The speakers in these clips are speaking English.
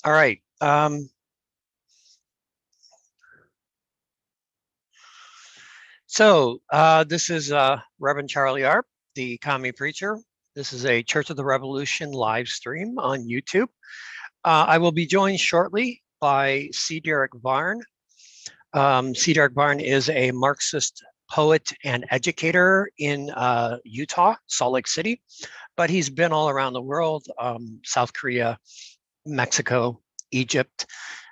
All right. This is Reverend Charlie Arp, the commie preacher. This is a Church of the Revolution live stream on YouTube. I will be joined shortly by C. Derick Varn. C. Derick Varn is a Marxist poet and educator in Utah, Salt Lake City, but he's been all around the world, South Korea, Mexico, Egypt,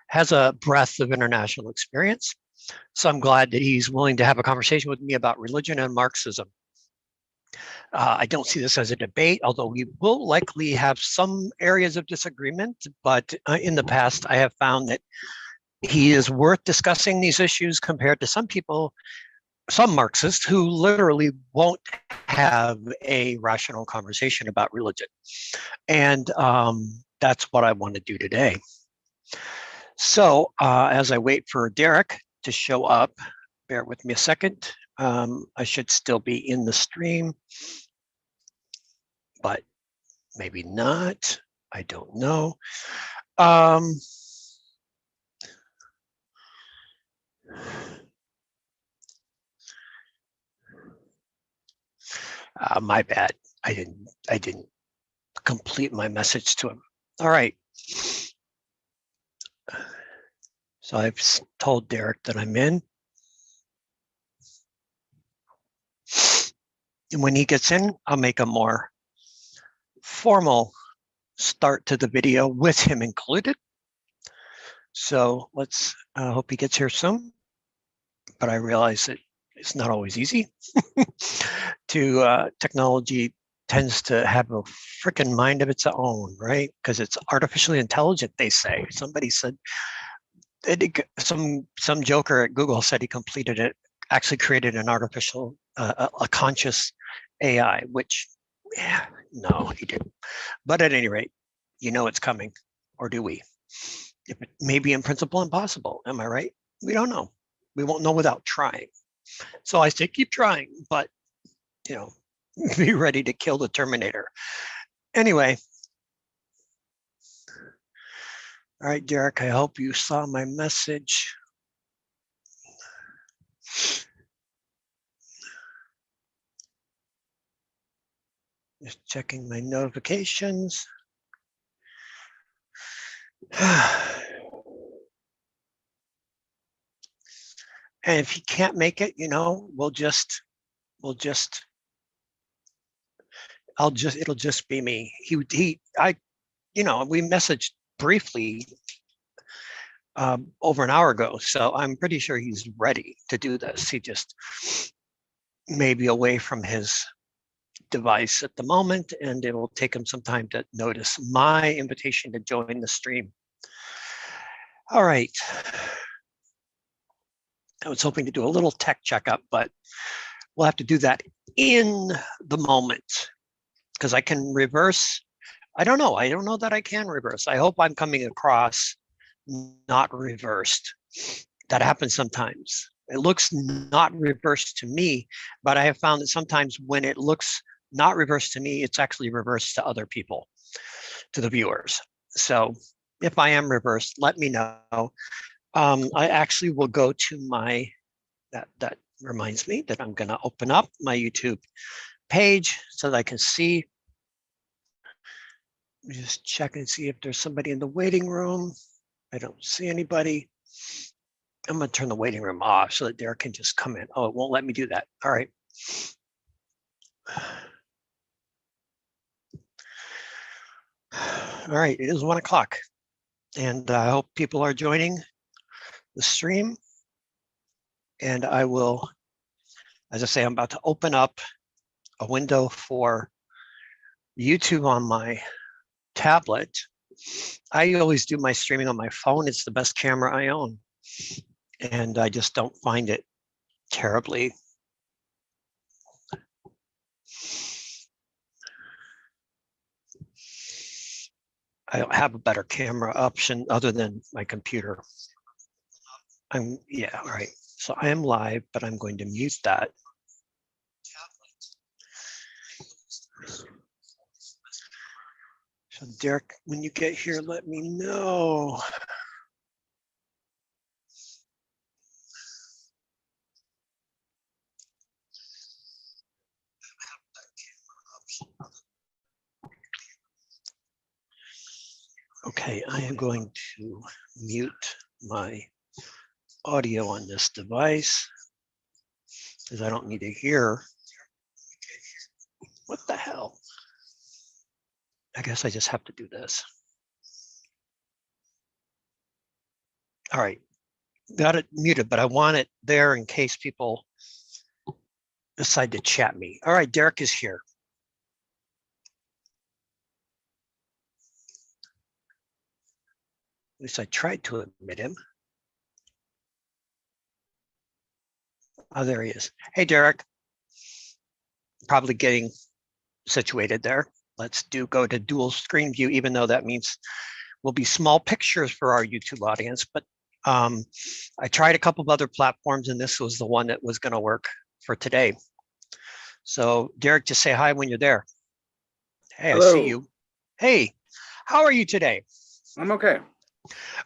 has a breadth of international experience. So I'm glad that he's willing to have a conversation with me about religion and Marxism. I don't see this as a debate, although we will likely have some areas of disagreement, but in the past, I have found that he is worth discussing these issues compared to some people, some Marxists who literally won't have a rational conversation about religion. And that's what I want to do today. So as I wait for Derick to show up, bear with me a second. I should still be in the stream, but maybe not. I don't know. My bad. I didn't complete my message to him. All right. So I've told Derick that I'm in. And when he gets in, I'll make a more formal start to the video with him included. So let's hope he gets here soon. But I realize that it's not always easy. Technology tends to have a freaking mind of its own, right? Because it's artificially intelligent, they say. Somebody said, some joker at Google said he completed it, actually created an artificial, a conscious AI, which, yeah, no, he didn't. But at any rate, you know it's coming, or do we? It may be in principle impossible, am I right? We don't know. We won't know without trying. So I say keep trying, but, you know, be ready to kill the Terminator. Anyway. All right, Derick, I hope you saw my message. Just checking my notifications. And if he can't make it, you know, it'll just be me. We messaged briefly over an hour ago, so I'm pretty sure he's ready to do this. He just may be away from his device at the moment, and it will take him some time to notice my invitation to join the stream. All right. I was hoping to do a little tech checkup, but we'll have to do that in the moment because I can reverse. I don't know that I can reverse. I hope I'm coming across not reversed. That happens sometimes. It looks not reversed to me, but I have found that sometimes when it looks not reversed to me, it's actually reversed to other people, to the viewers. So if I am reversed, let me know. I actually will go to that reminds me that I'm going to open up my YouTube page so that I can see. Let me just check and see if there's somebody in the waiting room. I don't see anybody. I'm going to turn the waiting room off so that Derick can just come in. Oh, it won't let me do that. All right. All right, it is 1 o'clock. And I hope people are joining the stream. And I will, as I say, I'm about to open up a window for YouTube on my tablet. I always do my streaming on my phone. It's the best camera I own. And I just don't find it terribly. I don't have a better camera option other than my computer. Yeah, all right. So I am live, but I'm going to mute that. So Derick, when you get here, let me know. Okay, I am going to mute my audio on this device because I don't need to hear. What the hell? I guess I just have to do this. All right, got it muted, but I want it there in case people decide to chat me. All right, Derick is here. At least I tried to admit him. Oh, there he is. Hey, Derick. Probably getting situated there. Let's go to dual screen view, even though that means will be small pictures for our YouTube audience. But I tried a couple of other platforms, and this was the one that was going to work for today. So Derick, just say hi when you're there. Hey, hello. I see you. Hey, how are you today? I'm okay.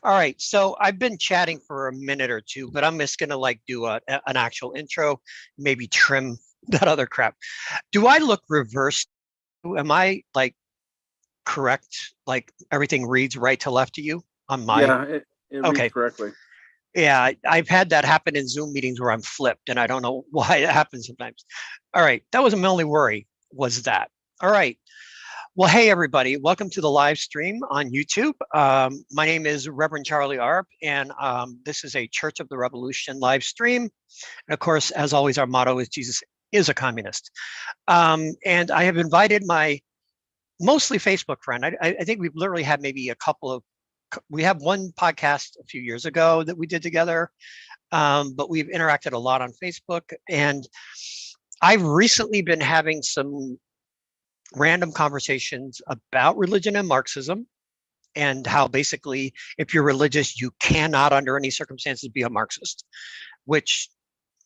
All right, so I've been chatting for a minute or two, but I'm just gonna like do an actual intro, maybe trim that other crap. Do I look reversed? Am I like correct? Like everything reads right to left to you on my? Yeah, it reads correctly. Yeah, I've had that happen in Zoom meetings where I'm flipped, and I don't know why it happens sometimes. All right, that was my only worry, was that. All right. Well, hey, everybody. Welcome to the live stream on YouTube. My name is Reverend Charlie Arp, and this is a Church of the Revolution live stream. And of course, as always, our motto is Jesus is a communist. And I have invited my mostly Facebook friend. I think we've literally had maybe we have one podcast a few years ago that we did together, but we've interacted a lot on Facebook. And I've recently been having some random conversations about religion and Marxism, and how basically, if you're religious, you cannot under any circumstances be a Marxist, which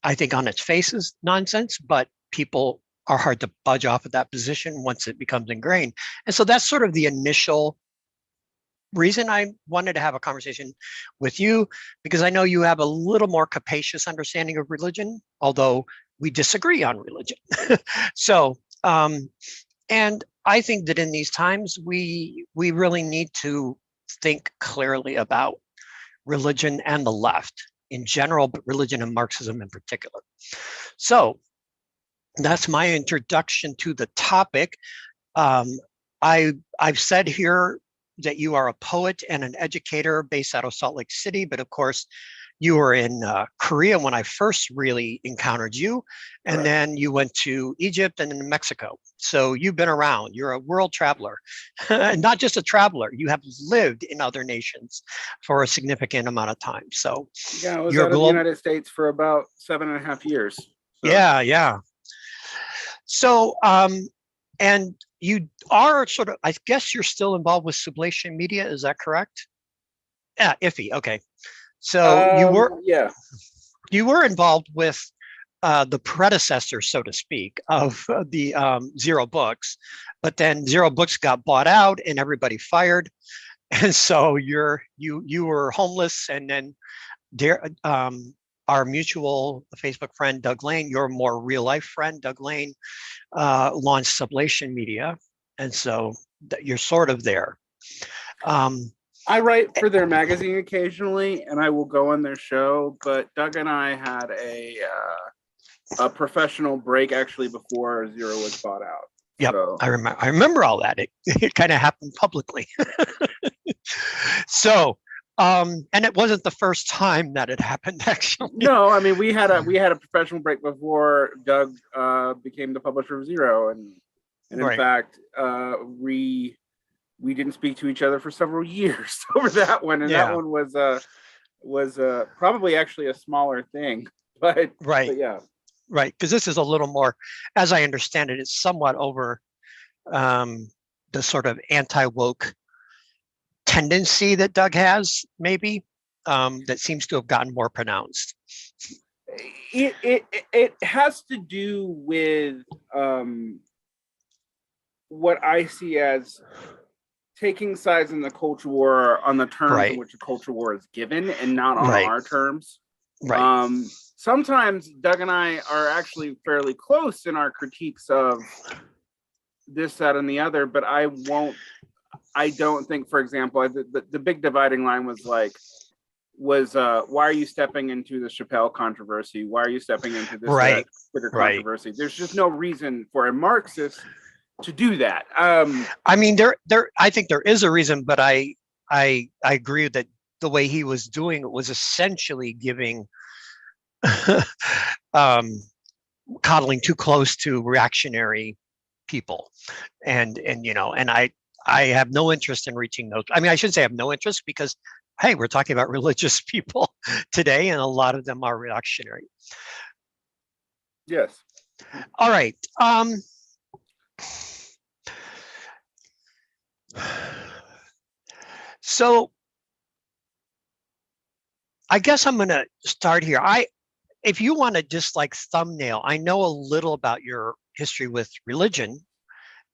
I think on its face is nonsense, but people are hard to budge off of that position once it becomes ingrained. And so that's sort of the initial reason I wanted to have a conversation with you, because I know you have a little more capacious understanding of religion, although we disagree on religion. So, and I think that in these times, we really need to think clearly about religion and the left in general, but religion and Marxism in particular. So that's my introduction to the topic. I've said here that you are a poet and an educator based out of Salt Lake City, but of course, you were in Korea when I first really encountered you, and Right. Then you went to Egypt and then Mexico. So you've been around. You're a world traveler, and not just a traveler. You have lived in other nations for a significant amount of time. So yeah, I was out of the United States for about 7.5 years. So. Yeah. So, and you are sort of, I guess you're still involved with Sublation Media. Is that correct? Yeah, iffy. Okay. So you were involved with the predecessor, so to speak, of the Zero Books, but then Zero Books got bought out and everybody fired, and so you were homeless, and then our mutual Facebook friend Doug Lane, your more real life friend Doug Lane, launched Sublation Media, and so you're sort of there. I write for their magazine occasionally, and I will go on their show. But Doug and I had a professional break actually before Zero was bought out. Yep, so. I remember all that. It kind of happened publicly. So, and it wasn't the first time that it happened, actually. No, I mean we had a professional break before Doug became the publisher of Zero, and in fact we didn't speak to each other for several years over that one, and that one was probably actually a smaller thing, but yeah, right, because this is a little more, as I understand it, it's somewhat over the sort of anti-woke tendency that Doug has, maybe, that seems to have gotten more pronounced. It has to do with what I see as taking sides in the culture war on the terms in Right. which the culture war is given and not on Right. our terms. Right. Sometimes Doug and I are actually fairly close in our critiques of this, that, and the other, but I don't think, for example, the big dividing line was why are you stepping into the Chappelle controversy? Why are you stepping into this Right. Twitter Right. controversy? There's just no reason for a Marxist to do that. I mean, I think there is a reason, but I agree that the way he was doing it was essentially giving coddling too close to reactionary people, and I have no interest in reaching those. I mean, I should say I have no interest, because hey, we're talking about religious people today, and a lot of them are reactionary. Yes. All right. So I guess I'm going to start here. If you want to just like thumbnail, I know a little about your history with religion,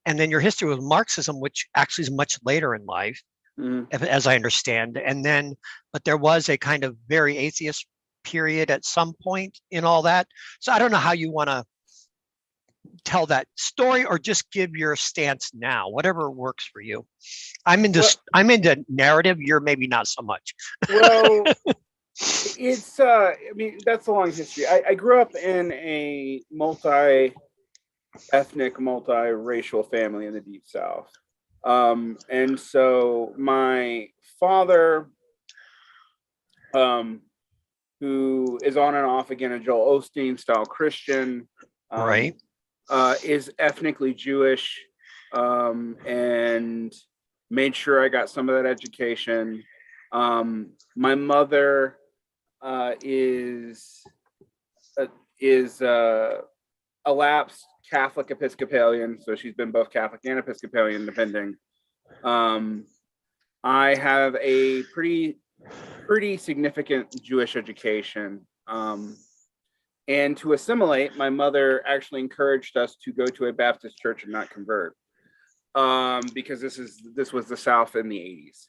and then your history with Marxism, which actually is much later in life, as I understand. And then, but there was a kind of very atheist period at some point in all that. So I don't know how you want to tell that story, or just give your stance now, whatever works for you. I'm into narrative. You're maybe not so much. Well, it's I mean, that's a long history. I grew up in a multi-ethnic, multiracial family in the Deep South. And so my father, who is on and off again a Joel Osteen style Christian, Right. is ethnically Jewish, and made sure I got some of that education. My mother is a lapsed Catholic Episcopalian, so she's been both Catholic and Episcopalian, depending. I have a pretty significant Jewish education. And to assimilate, my mother actually encouraged us to go to a Baptist church and not convert, because this was the South in the 80s.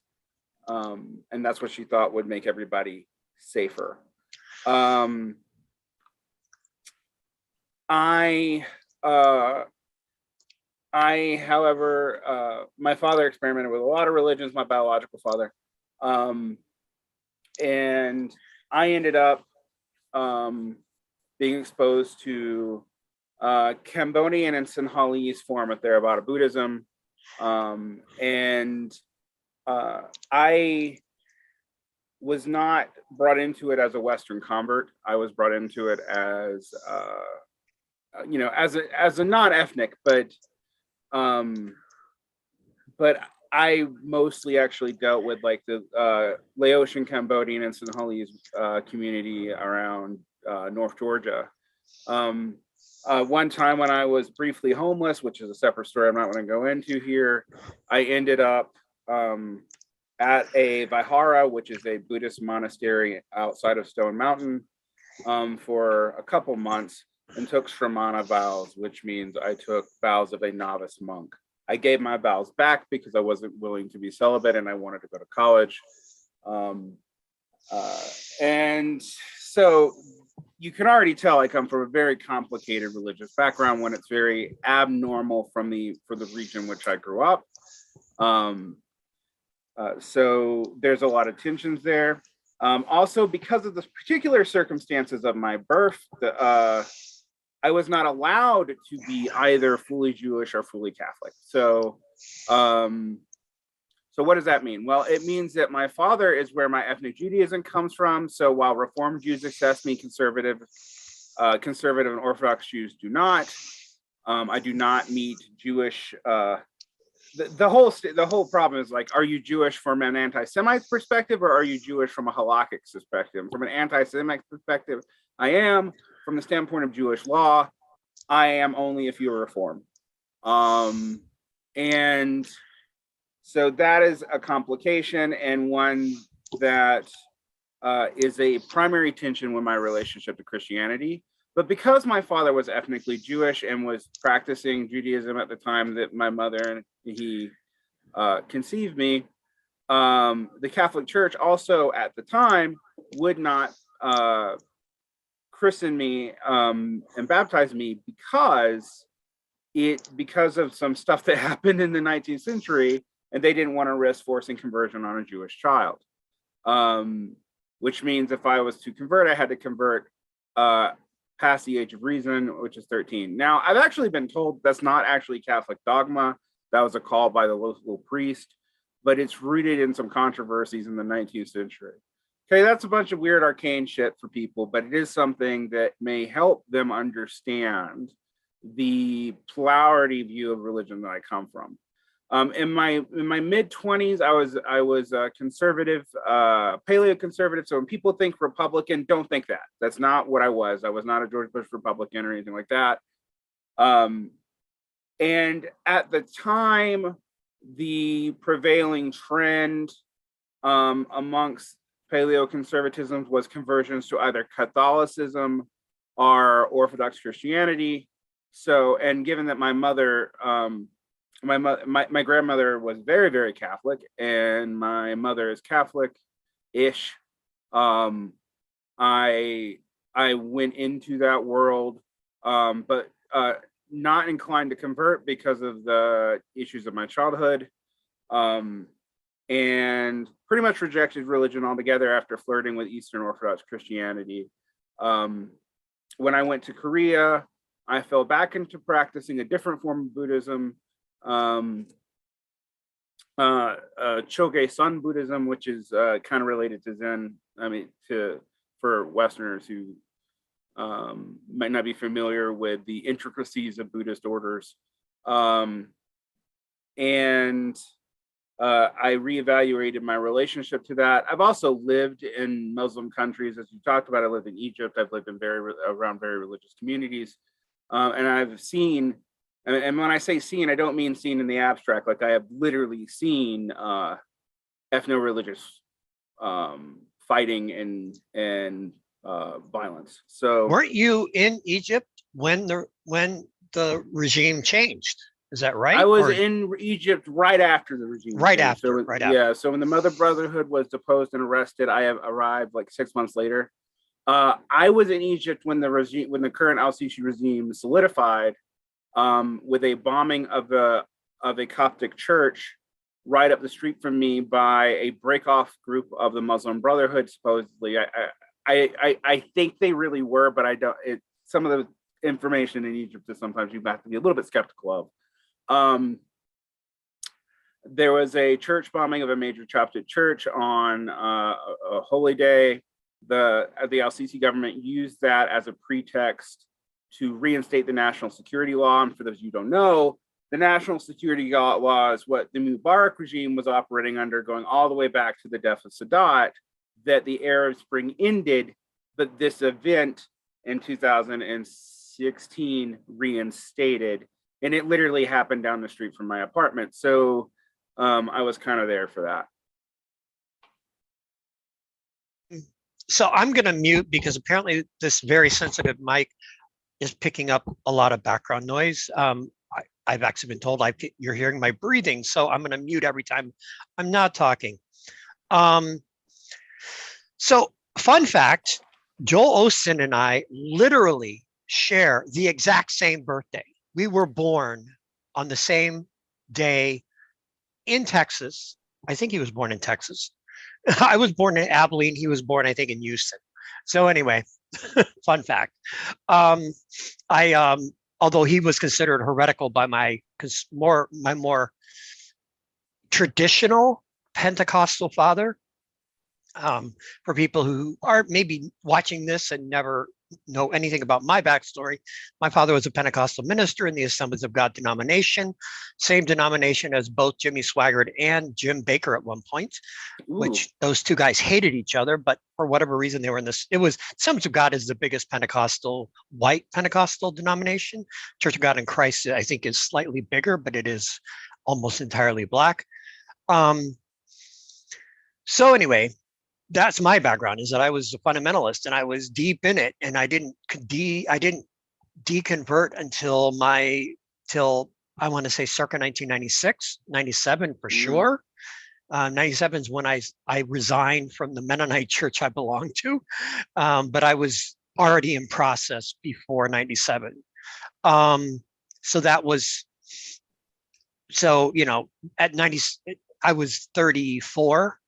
And that's what she thought would make everybody safer. However, my father experimented with a lot of religions, my biological father. And I ended up being exposed to Cambodian and Sinhalese form of Theravada Buddhism. And I was not brought into it as a Western convert. I was brought into it as as a non-ethnic, but I mostly actually dealt with like the Laotian, Cambodian, and Sinhalese community around North Georgia. One time when I was briefly homeless, which is a separate story I'm not going to go into here, I ended up at a Vihara, which is a Buddhist monastery outside of Stone Mountain, for a couple months, and took Shramana vows, which means I took vows of a novice monk. I gave my vows back because I wasn't willing to be celibate and I wanted to go to college. And so you can already tell I come from a very complicated religious background when it's very abnormal for the region in which I grew up. So there's a lot of tensions there. Also, because of the particular circumstances of my birth, I was not allowed to be either fully Jewish or fully Catholic. So what does that mean? Well, it means that my father is where my ethnic Judaism comes from. So while Reform Jews assess me, conservative and Orthodox Jews do not. I do not meet Jewish. The whole problem is like, are you Jewish from an anti-Semite perspective, or are you Jewish from a halakhic perspective? From an anti-Semite perspective, I am. From the standpoint of Jewish law, I am only if you're Reform. And so that is a complication, and one that is a primary tension with my relationship to Christianity. But because my father was ethnically Jewish and was practicing Judaism at the time that my mother and he conceived me, the Catholic Church also at the time would not christen me and baptize me because of some stuff that happened in the 19th century, and they didn't want to risk forcing conversion on a Jewish child. Which means if I was to convert, I had to convert past the age of reason, which is 13. Now, I've actually been told that's not actually Catholic dogma. That was a call by the local priest, but it's rooted in some controversies in the 19th century. Okay, that's a bunch of weird arcane shit for people, but it is something that may help them understand the plurality view of religion that I come from. In my mid-20s, I was a conservative, paleo-conservative. So when people think Republican, don't think that. That's not what I was. I was not a George Bush Republican or anything like that. And at the time, the prevailing trend amongst paleo-conservatism was conversions to either Catholicism or Orthodox Christianity. So, and given that my mother, my grandmother was very, very Catholic, and my mother is Catholic-ish. I went into that world, but not inclined to convert because of the issues of my childhood, and pretty much rejected religion altogether after flirting with Eastern Orthodox Christianity. When I went to Korea, I fell back into practicing a different form of Buddhism, Choge Sun Buddhism, which is kind of related to Zen. I mean, for Westerners who might not be familiar with the intricacies of Buddhist orders. And I reevaluated my relationship to that. I've also lived in Muslim countries, as you talked about. I lived in Egypt. I've lived in around very religious communities. And I've seen, and when I say seen, I don't mean seen in the abstract. Like, I have literally seen ethno-religious fighting and violence. So, weren't you in Egypt when the regime changed? Is that right? I was in Egypt right after the regime changed. Right after. Yeah. So when the Mother Brotherhood was deposed and arrested, I have arrived like 6 months later. I was in Egypt when the current al-Sisi regime solidified, with a bombing of a Coptic church right up the street from me by a break-off group of the Muslim Brotherhood. Supposedly, I think they really were, but I don't. Some of the information in Egypt is sometimes you have to be a little bit skeptical of. There was a church bombing of a major Coptic church on a holy day. The al-Sisi government used that as a pretext to reinstate the national security law. And for those of you who don't know, the national security law is what the Mubarak regime was operating under, going all the way back to the death of Sadat, that the Arab Spring ended, but this event in 2016 reinstated. And it literally happened down the street from my apartment. So I was kind of there for that. So I'm going to mute because apparently this very sensitive mic is picking up a lot of background noise. I've actually been told you're hearing my breathing, so I'm going to mute every time I'm not talking. So fun fact, Joel Osteen and I literally share the exact same birthday. We were born on the same day in Texas. I think he was born in Texas. I was born in Abilene. He was born, I think, in Houston. So anyway, fun fact. Although he was considered heretical by my more traditional Pentecostal father, for people who are maybe watching this and never know anything about my backstory, my father was a Pentecostal minister in the Assemblies of God denomination, same denomination as both Jimmy Swaggart and Jim Baker at one point. Ooh. Which those two guys hated each other, but for whatever reason they were in this. It was Assemblies of God is the biggest white Pentecostal denomination. Church of God in Christ, I think, is slightly bigger, but it is almost entirely black. So anyway, that's my background, is that I was a fundamentalist and I was deep in it, and I didn't deconvert until I want to say circa 1996, 97 for sure. 97 is when I resigned from the Mennonite church I belonged to, but I was already in process before 97. So that was, so, at 90, I was 34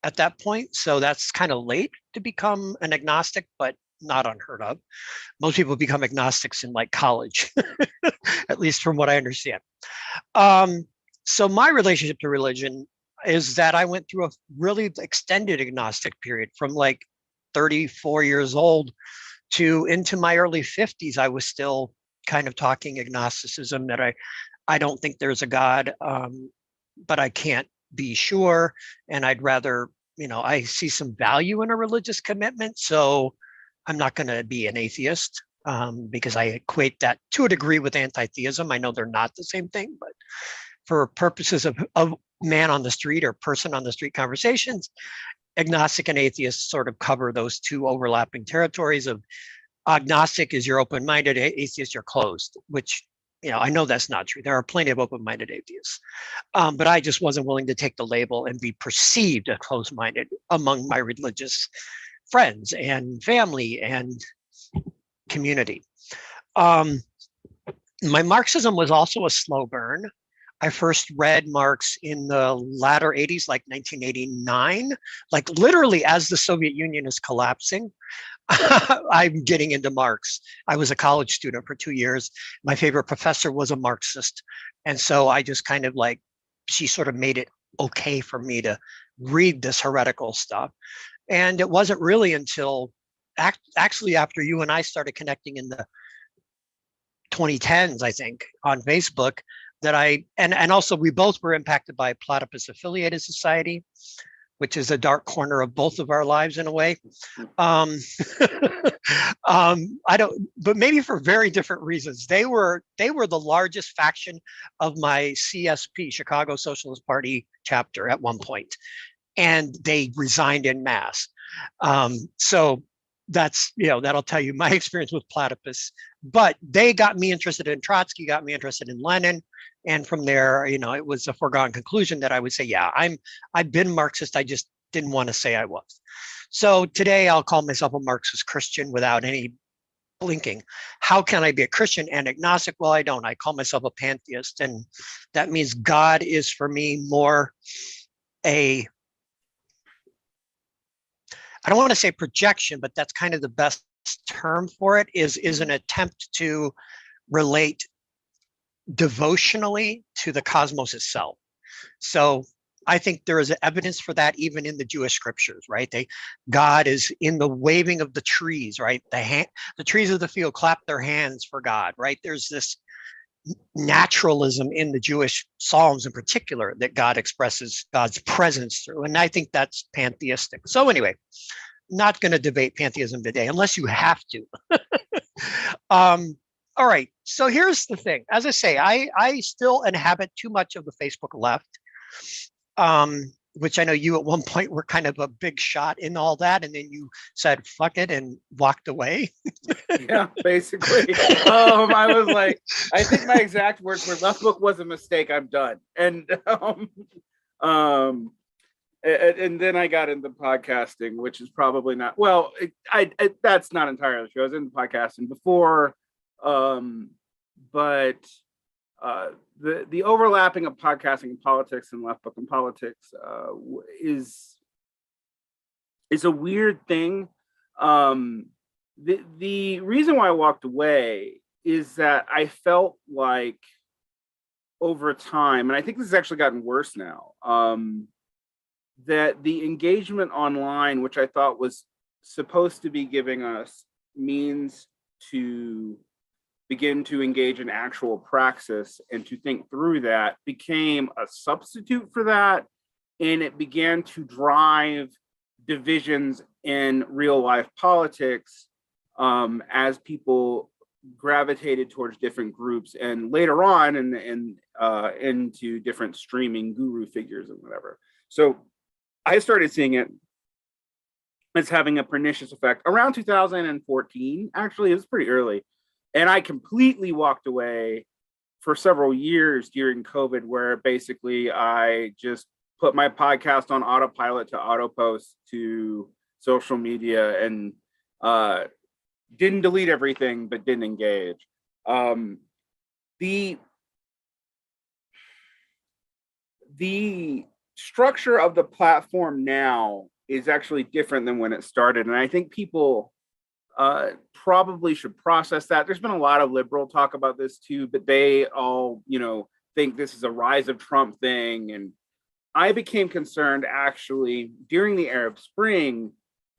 at that point. So that's kind of late to become an agnostic, but not unheard of. Most people become agnostics in like college, at least from what I understand. So my relationship to religion is that I went through a really extended agnostic period from like 34 years old to into my early 50s. I was still kind of talking agnosticism, that I don't think there's a God, but I can't be sure. And I'd rather, I see some value in a religious commitment. So I'm not going to be an atheist, because I equate that to a degree with anti-theism. I know they're not the same thing, but for purposes of man on the street or person on the street conversations, agnostic and atheist sort of cover those two overlapping territories of agnostic is you're open-minded, atheist you're closed, which, I know that's not true. There are plenty of open-minded atheists. But I just wasn't willing to take the label and be perceived as closed-minded among my religious friends and family and community. My Marxism was also a slow burn. I first read Marx in the latter 80s, like 1989, like literally as the Soviet Union is collapsing. I'm getting into Marx. I was a college student for 2 years. My favorite professor was a Marxist. And so I just kind of like, she sort of made it okay for me to read this heretical stuff. And it wasn't really until actually after you and I started connecting in the 2010s, I think, on Facebook, that and also we both were impacted by Platypus Affiliated Society, which is a dark corner of both of our lives in a way. I don't, but maybe for very different reasons. They were the largest faction of my CSP, Chicago Socialist Party chapter at one point, and they resigned en masse. So that's, that'll tell you my experience with Platypus. But they got me interested in Trotsky, got me interested in Lenin. And from there, it was a foregone conclusion that I would say, yeah, I've been Marxist. I just didn't want to say I was. So today I'll call myself a Marxist Christian without any blinking. How can I be a Christian and agnostic? Well, I don't. I call myself a pantheist. And that means God is for me more I don't want to say projection, but that's kind of the best term for it, is an attempt to relate devotionally to the cosmos itself. So I think there is evidence for that even in the Jewish scriptures, right? God is in the waving of the trees, right? The trees of the field clap their hands for God, right? There's this naturalism in the Jewish Psalms in particular that God expresses God's presence through. And I think that's pantheistic. So anyway, not going to debate pantheism today unless you have to. All right. So here's the thing. As I say, I still inhabit too much of the Facebook left, which I know you at one point were kind of a big shot in all that. And then you said, fuck it, and walked away. Yeah, basically. I was like, I think my exact words were, Left Book was a mistake. I'm done. And then I got into podcasting, which is probably not, well, that's not entirely true. I was in podcasting before, but the overlapping of podcasting and politics and Left Book and politics is a weird thing. The reason why I walked away is that I felt like over time, and I think this has actually gotten worse now, that the engagement online, which I thought was supposed to be giving us means to begin to engage in actual praxis and to think through that, became a substitute for that. And it began to drive divisions in real life politics as people gravitated towards different groups, and later on into different streaming guru figures and whatever. So I started seeing it as having a pernicious effect around 2014. Actually, it was pretty early. And I completely walked away for several years during COVID, where basically I just put my podcast on autopilot to auto post to social media and didn't delete everything, but didn't engage. The structure of the platform now is actually different than when it started. And I think people probably should process that. There's been a lot of liberal talk about this too, but they all, think this is a rise of Trump thing. And I became concerned actually during the Arab Spring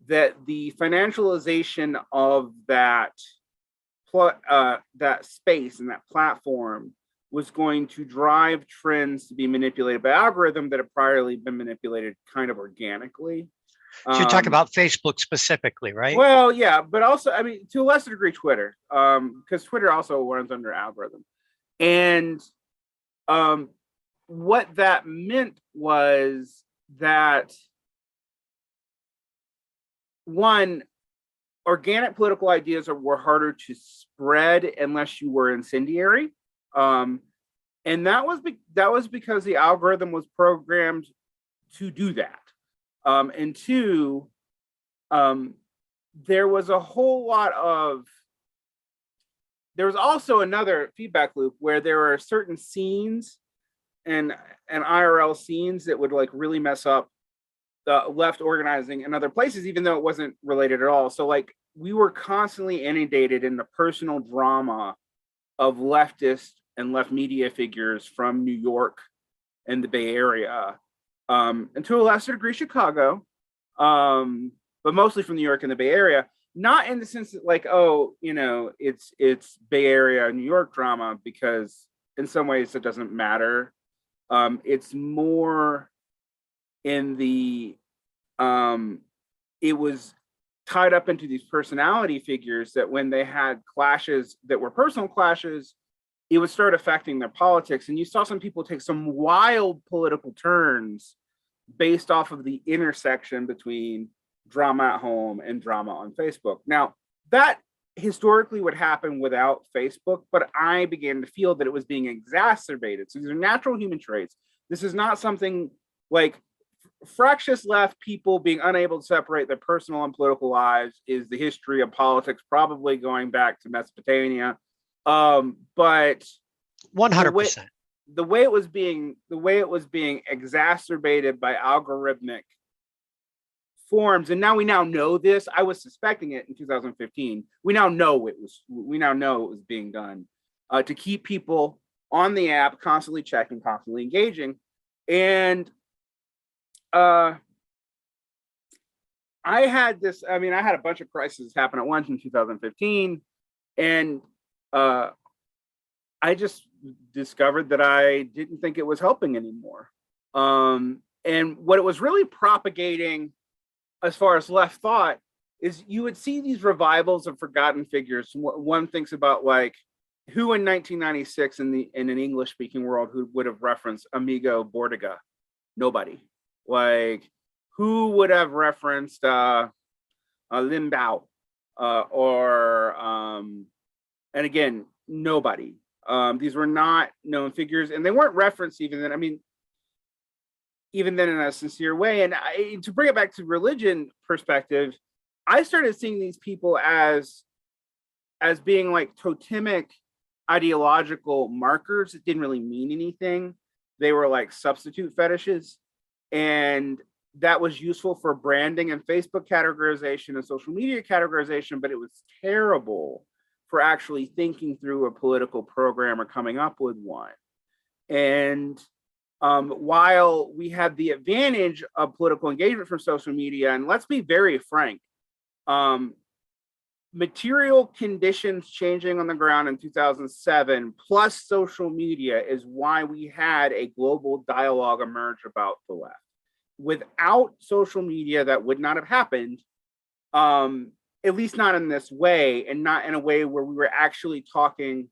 that the financialization of that space and that platform was going to drive trends to be manipulated by algorithm that have priorly been manipulated kind of organically. So you're talking about Facebook specifically, right? Well, yeah, but also, I mean, to a lesser degree, Twitter, because Twitter also runs under algorithm. And what that meant was that, one, organic political ideas were harder to spread unless you were incendiary. And that was because the algorithm was programmed to do that. And two, there was also another feedback loop where there are certain scenes and IRL scenes that would like really mess up the left organizing in other places, even though it wasn't related at all. So like we were constantly inundated in the personal drama of leftist and left media figures from New York and the Bay Area, and to a lesser degree, Chicago, but mostly from New York and the Bay Area. Not in the sense that like, it's Bay Area, New York drama, because in some ways it doesn't matter. It's more in the, it was tied up into these personality figures that when they had clashes that were personal clashes, it would start affecting their politics. And you saw some people take some wild political turns based off of the intersection between drama at home and drama on Facebook. Now, that historically would happen without Facebook, but I began to feel that it was being exacerbated. So these are natural human traits. This is not something like fractious left people being unable to separate their personal and political lives is the history of politics, probably going back to Mesopotamia. But 100%. The way it was being exacerbated by algorithmic forms, and we now know this. I was suspecting it in 2015. We now know it was being done to keep people on the app, constantly checking, constantly engaging. And I had a bunch of crises happen at once in 2015, and I just discovered that I didn't think it was helping anymore. And what it was really propagating as far as left thought is you would see these revivals of forgotten figures. One thinks about like who in 1996 in an English speaking world who would have referenced Amigo Bordiga? Nobody. Like who would have referenced Lin Bao and again, nobody. These were not known figures, and they weren't referenced even then. I mean, even then in a sincere way. And to bring it back to religion perspective, I started seeing these people as being like totemic ideological markers that didn't really mean anything. They were like substitute fetishes. And that was useful for branding and Facebook categorization and social media categorization, but it was terrible for actually thinking through a political program or coming up with one. And while we had the advantage of political engagement from social media, and let's be very frank, material conditions changing on the ground in 2007 plus social media is why we had a global dialogue emerge about the left. Without social media, that would not have happened, at least not in this way, and not in a way where we were actually talking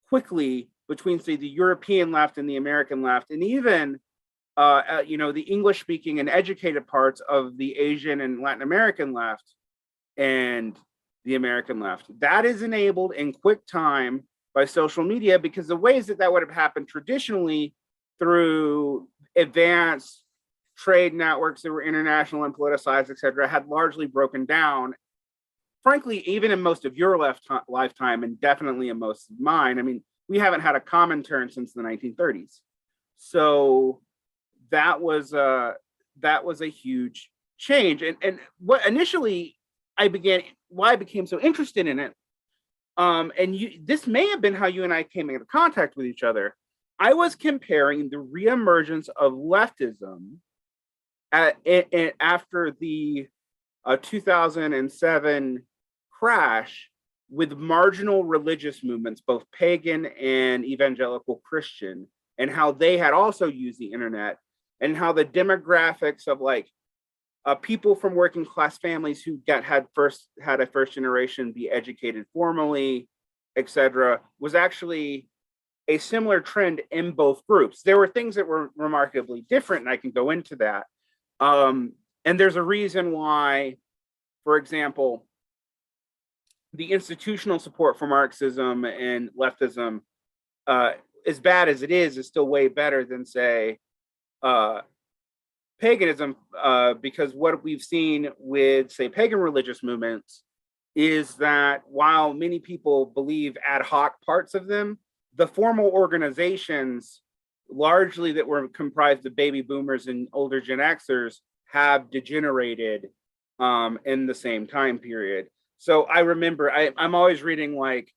quickly between, say, the European left and the American left, and even the English speaking and educated parts of the Asian and Latin American left and the American left. That is enabled in quick time by social media, because the ways that would have happened traditionally through advanced trade networks that were international and politicized, et cetera, had largely broken down. Frankly, even in most of your lifetime, and definitely in most of mine, I mean, we haven't had a Comintern since the 1930s. So that was a huge change. And what initially why I became so interested in it, this may have been how you and I came into contact with each other. I was comparing the reemergence of leftism after the 2007 crash with marginal religious movements, both pagan and evangelical Christian, and how they had also used the internet, and how the demographics of like people from working class families who had a first generation be educated formally, etc., was actually a similar trend in both groups. There were things that were remarkably different, and I can go into that. And there's a reason why, for example, the institutional support for Marxism and leftism, as bad as it is still way better than, say, paganism, because what we've seen with, say, pagan religious movements is that while many people believe ad hoc parts of them, the formal organizations, largely that were comprised of baby boomers and older Gen Xers, have degenerated in the same time period. So I remember I'm always reading like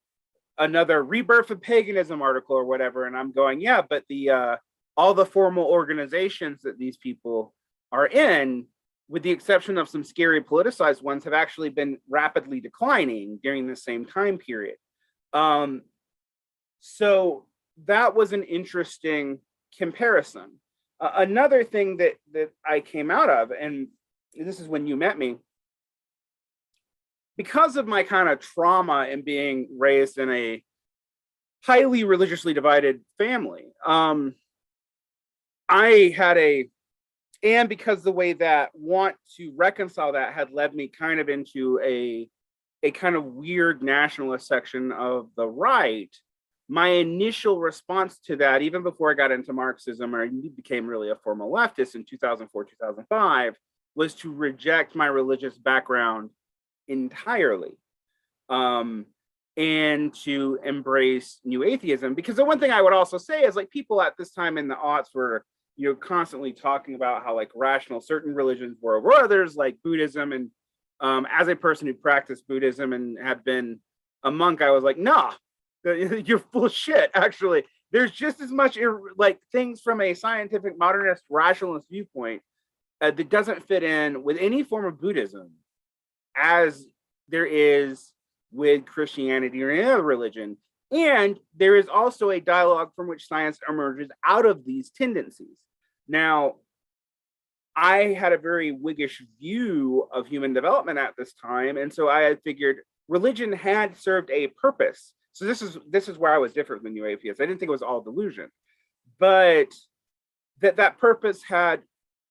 another Rebirth of Paganism article or whatever, and I'm going, yeah, but the all the formal organizations that these people are in, with the exception of some scary politicized ones, have actually been rapidly declining during the same time period. So that was an interesting comparison. Another thing that I came out of, and this is when you met me, because of my kind of trauma in being raised in a highly religiously divided family, I had and because the way that want to reconcile that had led me kind of into a kind of weird nationalist section of the right, my initial response to that, even before I got into Marxism or became really a formal leftist in 2004, 2005, was to reject my religious background entirely, and to embrace new atheism. Because the one thing I would also say is, like, people at this time in the aughts were, constantly talking about how like rational certain religions were over others, like Buddhism. And as a person who practiced Buddhism and had been a monk, I was like, nah, you're full of shit. Actually, there's just as much like things from a scientific modernist rationalist viewpoint that doesn't fit in with any form of Buddhism as there is with Christianity or any other religion. And there is also a dialogue from which science emerges out of these tendencies. Now, I had a very Whiggish view of human development at this time, and so I had figured religion had served a purpose. So this is where I was different than new atheists. I didn't think it was all delusion, but that purpose had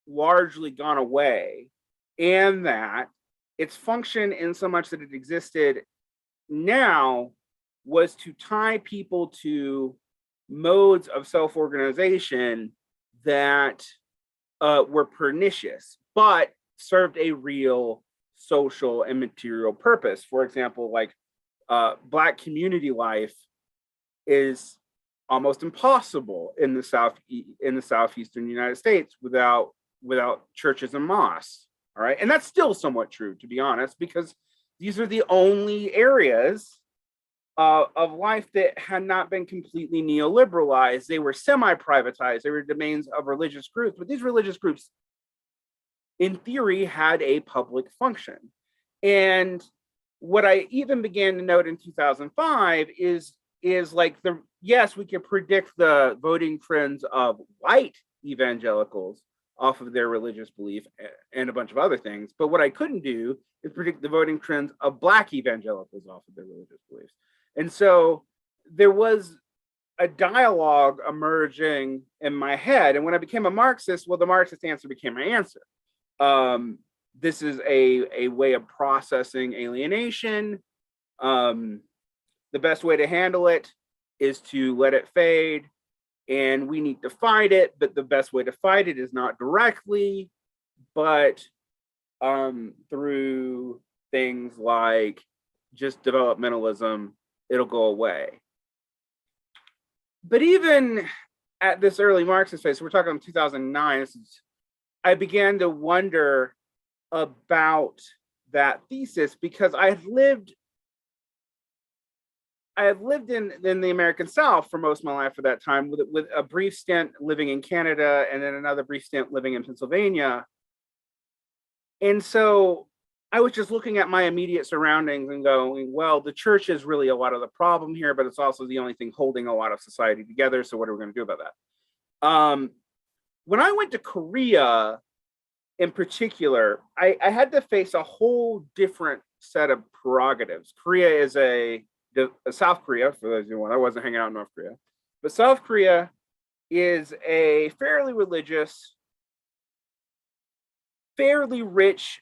largely gone away, and that its function, in so much that it existed now, was to tie people to modes of self-organization that were pernicious, but served a real social and material purpose. For example, like Black community life is almost impossible in the southeastern United States without churches and mosques. All right, and that's still somewhat true, to be honest, because these are the only areas of life that had not been completely neoliberalized. They were semi-privatized. They were domains of religious groups, but these religious groups, in theory, had a public function. And what I even began to note in 2005 is like yes, we could predict the voting trends of white evangelicals off of their religious belief and a bunch of other things. But what I couldn't do is predict the voting trends of Black evangelicals off of their religious beliefs. And so there was a dialogue emerging in my head. And when I became a Marxist, well, the Marxist answer became my answer. This is a way of processing alienation. The best way to handle it is to let it fade, and we need to fight it, but the best way to fight it is not directly, but through things like just developmentalism, it'll go away. But even at this early Marxist phase, so we're talking 2009, I began to wonder about that thesis, because I had lived in the American South for most of my life at that time, with a brief stint living in Canada and then another brief stint living in Pennsylvania. And so I was just looking at my immediate surroundings and going, well, the church is really a lot of the problem here, but it's also the only thing holding a lot of society together. So what are we going to do about that? When I went to Korea in particular, I had to face a whole different set of prerogatives. Korea is South Korea, for those who want, I wasn't hanging out in North Korea, but South Korea is a fairly religious, fairly rich,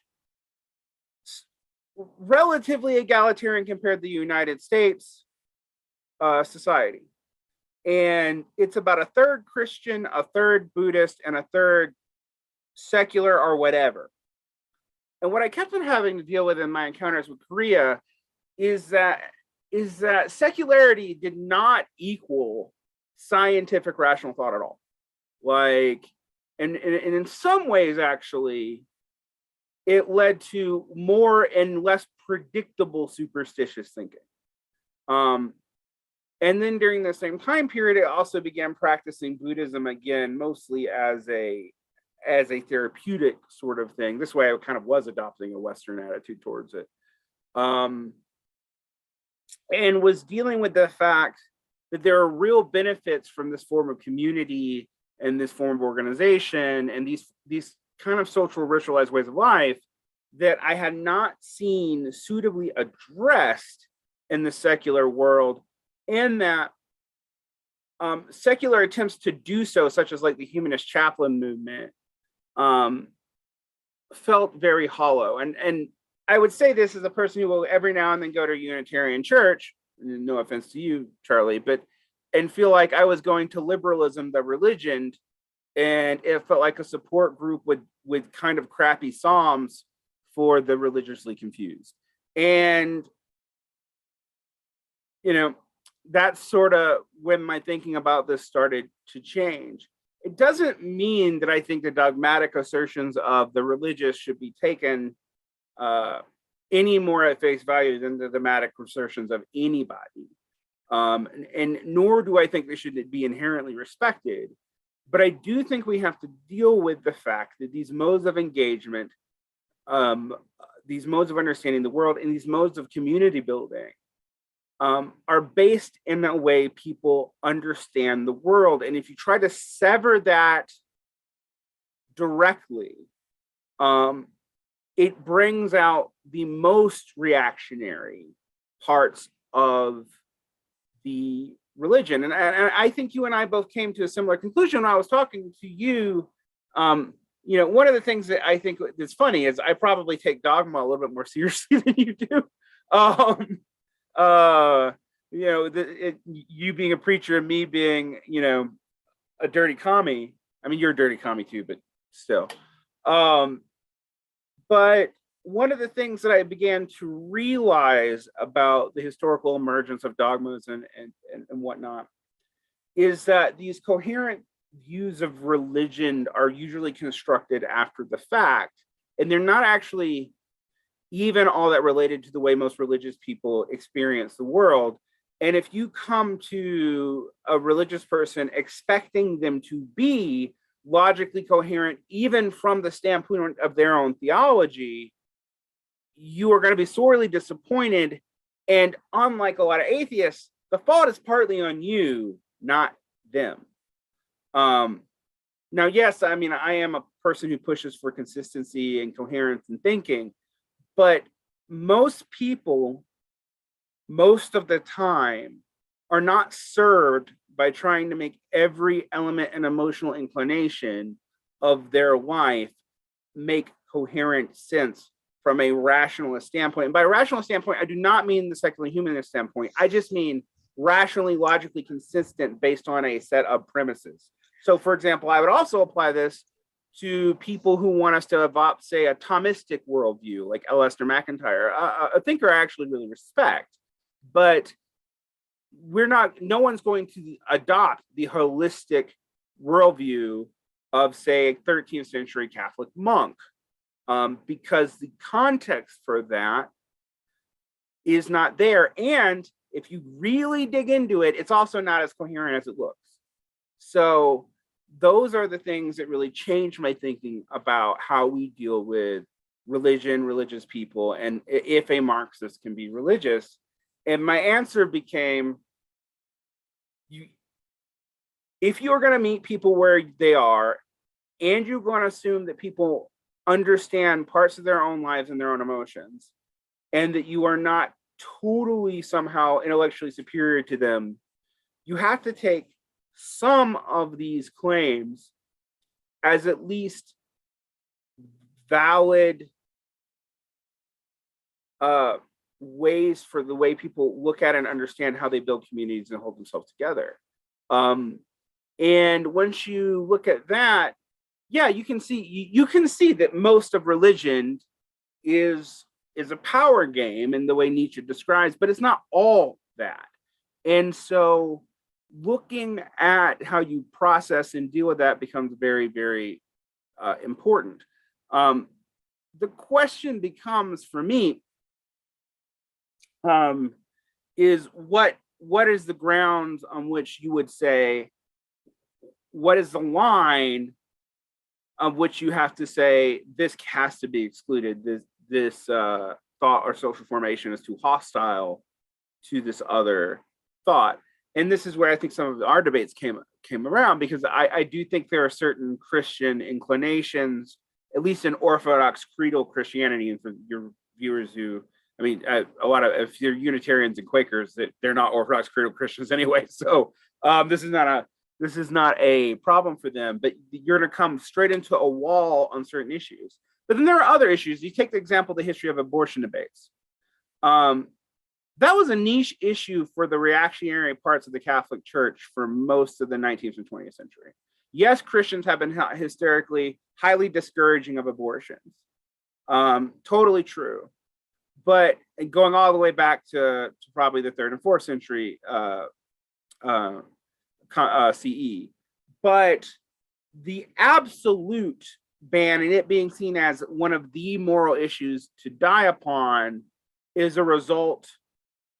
relatively egalitarian compared to the United States society. And it's about a third Christian, a third Buddhist, and a third secular or whatever. And what I kept on having to deal with in my encounters with Korea is that secularity did not equal scientific rational thought at all. Like, and in some ways, actually, it led to more and less predictable superstitious thinking. And then during the same time period, I also began practicing Buddhism again, mostly as a therapeutic sort of thing. This way I kind of was adopting a Western attitude towards it. And was dealing with the fact that there are real benefits from this form of community and this form of organization and these kind of social ritualized ways of life that I had not seen suitably addressed in the secular world, and that secular attempts to do so, such as like the humanist chaplain movement, felt very hollow. And I would say this as a person who will every now and then go to a Unitarian church, no offense to you, Charlie, and feel like I was going to liberalism, the religion, and it felt like a support group with kind of crappy psalms for the religiously confused. And, that's sort of when my thinking about this started to change. It doesn't mean that I think the dogmatic assertions of the religious should be taken any more at face value than the dogmatic assertions of anybody. And nor do I think they should be inherently respected. But I do think we have to deal with the fact that these modes of engagement, these modes of understanding the world, and these modes of community building are based in the way people understand the world. And if you try to sever that directly, it brings out the most reactionary parts of the religion. And I think you and I both came to a similar conclusion when I was talking to you. One of the things that I think that's funny is I probably take dogma a little bit more seriously than you do. You being a preacher and me being, a dirty commie. I mean, you're a dirty commie too, but still. But one of the things that I began to realize about the historical emergence of dogmas and whatnot is that these coherent views of religion are usually constructed after the fact, and they're not actually even all that related to the way most religious people experience the world. And if you come to a religious person expecting them to be logically coherent, even from the standpoint of their own theology, you are going to be sorely disappointed. And unlike a lot of atheists, the fault is partly on you, not them. Now, yes, I mean, I am a person who pushes for consistency and coherence in thinking, but most people, most of the time, are not served by trying to make every element and emotional inclination of their life make coherent sense from a rationalist standpoint. And by a rationalist standpoint, I do not mean the secular humanist standpoint. I just mean rationally, logically consistent based on a set of premises. So, for example, I would also apply this to people who want us to adopt, say, a Thomistic worldview, like Lester McIntyre, a thinker I actually really respect, but no one's going to adopt the holistic worldview of, say, a 13th century Catholic monk, because the context for that is not there. And if you really dig into it, it's also not as coherent as it looks. So those are the things that really changed my thinking about how we deal with religion, religious people, and if a Marxist can be religious. And my answer became, if you're going to meet people where they are, and you're going to assume that people understand parts of their own lives and their own emotions, and that you are not totally somehow intellectually superior to them, you have to take some of these claims as at least valid ways for the way people look at and understand how they build communities and hold themselves together. And once you look at that, yeah, you can see that most of religion is a power game in the way Nietzsche describes, but it's not all that. And so looking at how you process and deal with that becomes very, very important. The question becomes for me, is what is the grounds on which you would say, what is the line of which you have to say this has to be excluded, this thought or social formation is too hostile to this other thought. And this is where I think some of our debates came around, because I do think there are certain Christian inclinations, at least in Orthodox creedal Christianity, and for your viewers who, I mean, a lot of, if you're Unitarians and Quakers, that they're not Orthodox creedal Christians anyway. So this is not a problem for them, but you're going to come straight into a wall on certain issues. But then there are other issues. You take the example of the history of abortion debates. That was a niche issue for the reactionary parts of the Catholic Church for most of the 19th and 20th century. Yes, Christians have been hysterically, highly discouraging of abortions. Totally true. But going all the way back to probably the 3rd and 4th century CE. But the absolute ban and it being seen as one of the moral issues to die upon is a result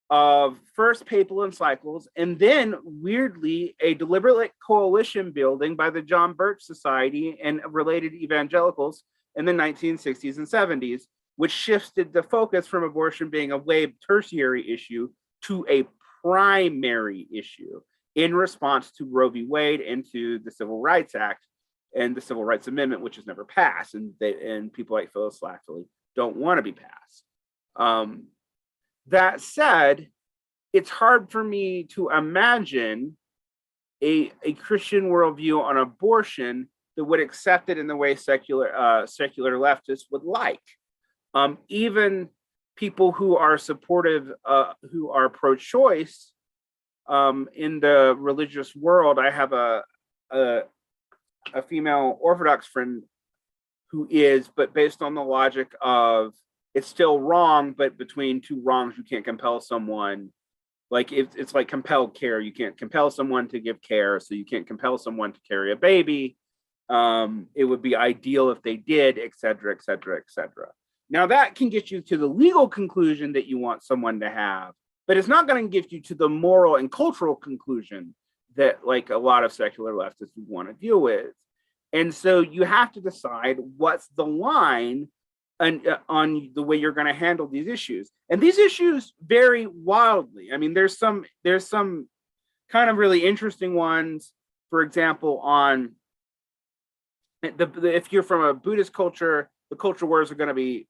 of first papal encyclicals, and then weirdly a deliberate coalition building by the John Birch Society and related evangelicals in the 1960s and 70s, which shifted the focus from abortion being a way tertiary issue to a primary issue in response to Roe v. Wade and to the Civil Rights Act and the Civil Rights Amendment, which has never passed, and people like Phyllis Schlafly don't want to be passed. That said, it's hard for me to imagine a Christian worldview on abortion that would accept it in the way secular leftists would like. Even people who are supportive, who are pro-choice in the religious world. I have a female Orthodox friend who is, but based on the logic of it's still wrong, but between two wrongs, you can't compel someone. Like it's like compelled care. You can't compel someone to give care, so you can't compel someone to carry a baby. It would be ideal if they did, et cetera, et cetera, et cetera. Now that can get you to the legal conclusion that you want someone to have, but it's not going to get you to the moral and cultural conclusion that like a lot of secular leftists would want to deal with. And so you have to decide what's the line on the way you're going to handle these issues. And these issues vary wildly. I mean, there's some kind of really interesting ones, for example, on if you're from a Buddhist culture, the culture wars are going to be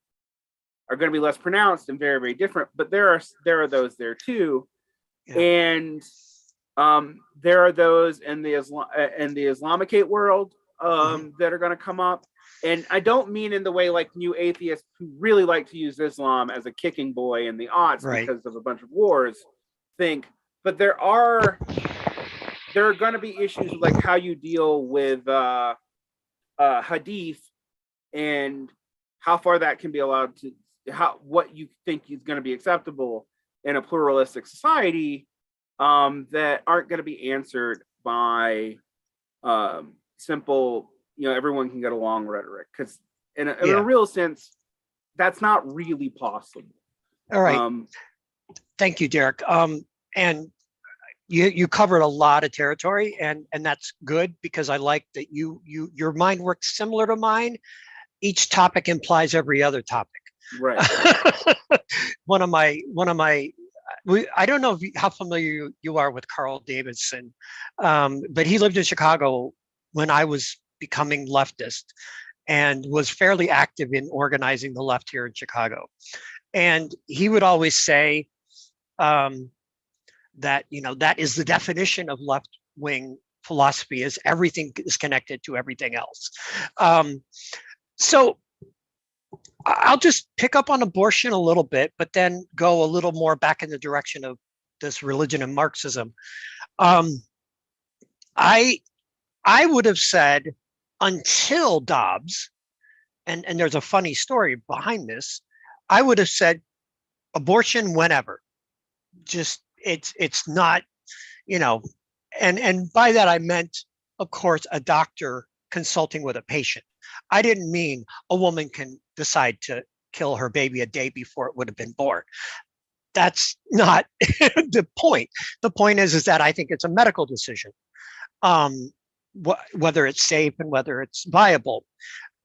less pronounced and very, very different. But there are those there too. Yeah. And there are those in the Islamicate world that are going to come up. And I don't mean in the way like new atheists who really like to use Islam as a kicking boy in the aughts because of a bunch of wars think, but there are going to be issues with like how you deal with hadith and how far that can be allowed to, what you think is going to be acceptable in a pluralistic society, that aren't going to be answered by simple, everyone can get along rhetoric, because in a real sense, that's not really possible. All right. Thank you, Derick. And you covered a lot of territory, and that's good, because I like that your mind works similar to mine. Each topic implies every other topic. Right. one of my I don't know how familiar you are with Carl Davidson, but he lived in Chicago when I was becoming leftist, and was fairly active in organizing the left here in Chicago. And he would always say that that is the definition of left-wing philosophy, is everything is connected to everything else. So I'll just pick up on abortion a little bit, but then go a little more back in the direction of this religion and Marxism. I would have said, until Dobbs, and there's a funny story behind this, I would have said abortion whenever. Just it's not, and by that I meant, of course, a doctor consulting with a patient. I didn't mean a woman can decide to kill her baby a day before it would have been born. That's not the point. The point is that I think it's a medical decision, whether it's safe and whether it's viable.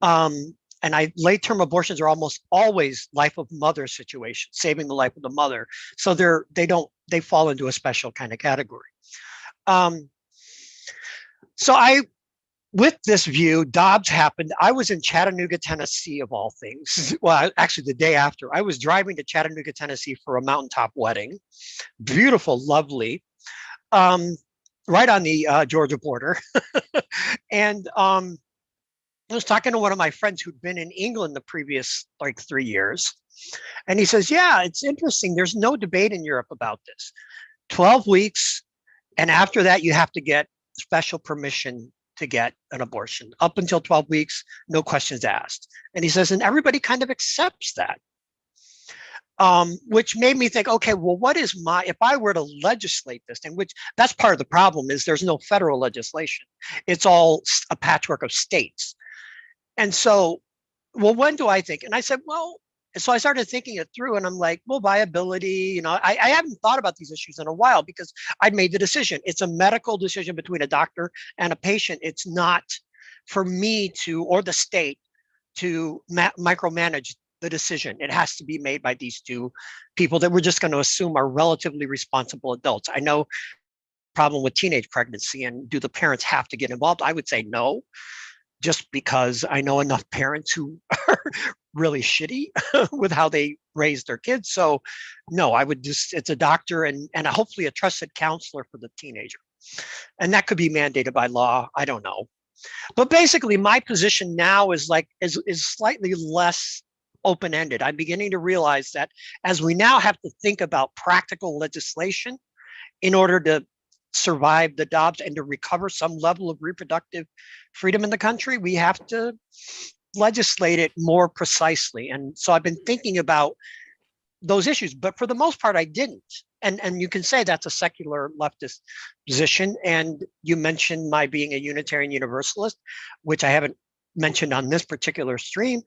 And late-term abortions are almost always life of mother situations, saving the life of the mother. So they fall into a special kind of category. With this view, Dobbs happened. I was in Chattanooga, Tennessee, of all things. Well, actually, the day after, I was driving to Chattanooga, Tennessee for a mountaintop wedding. Beautiful, lovely, right on the Georgia border. And I was talking to one of my friends who'd been in England the previous 3 years. And he says, yeah, it's interesting. There's no debate in Europe about this. 12 weeks. And after that, you have to get special permission to get an abortion. Up until 12 weeks, no questions asked. And he says, and everybody kind of accepts that. Which made me think, okay, well, if I were to legislate this thing, which that's part of the problem, is there's no federal legislation. It's all a patchwork of states. And so, well, when do I think? And I said, well, so I started thinking it through, and I'm like, well, viability, I haven't thought about these issues in a while, because I'd made the decision. It's a medical decision between a doctor and a patient. It's not for me or the state to micromanage the decision. It has to be made by these two people that we're just going to assume are relatively responsible adults. I know problem with teenage pregnancy, and do the parents have to get involved? I would say no, just because I know enough parents who are really shitty with how they raise their kids. So no, I would it's a doctor and hopefully a trusted counselor for the teenager. And that could be mandated by law. I don't know. But basically my position now is slightly less open-ended. I'm beginning to realize that as we now have to think about practical legislation in order to survive the Dobbs and to recover some level of reproductive freedom in the country, we have to legislate it more precisely. And so I've been thinking about those issues, but for the most part, I didn't. And you can say that's a secular leftist position. And you mentioned my being a Unitarian Universalist, which I haven't mentioned on this particular stream.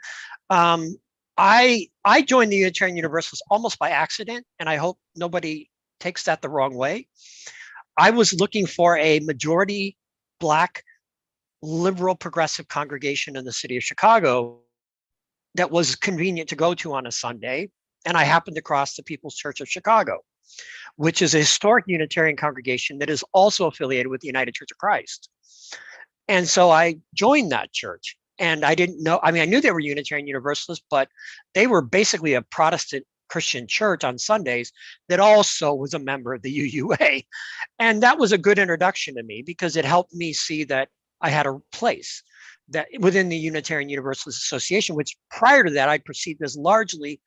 I joined the Unitarian Universalists almost by accident, and I hope nobody takes that the wrong way. I was looking for a majority Black liberal progressive congregation in the city of Chicago that was convenient to go to on a Sunday. And I happened across the People's Church of Chicago, which is a historic Unitarian congregation that is also affiliated with the United Church of Christ. And so I joined that church, and I didn't know, I knew they were Unitarian Universalists, but they were basically a Protestant Christian church on Sundays that also was a member of the UUA. And that was a good introduction to me, because it helped me see that I had a place that within the Unitarian Universalist Association, which prior to that I perceived as largely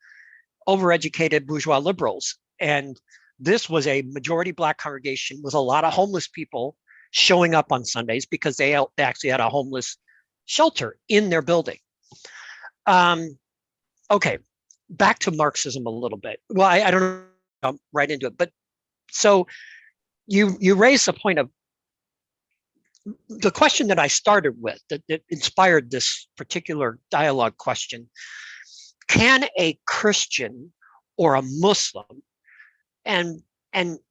overeducated bourgeois liberals. And this was a majority Black congregation with a lot of homeless people showing up on Sundays because they actually had a homeless shelter in their building. Okay, back to Marxism a little bit. Well, I don't know, jump right into it, but so you raised the point of the question that I started with that inspired this particular dialogue question. Can a Christian or a Muslim, and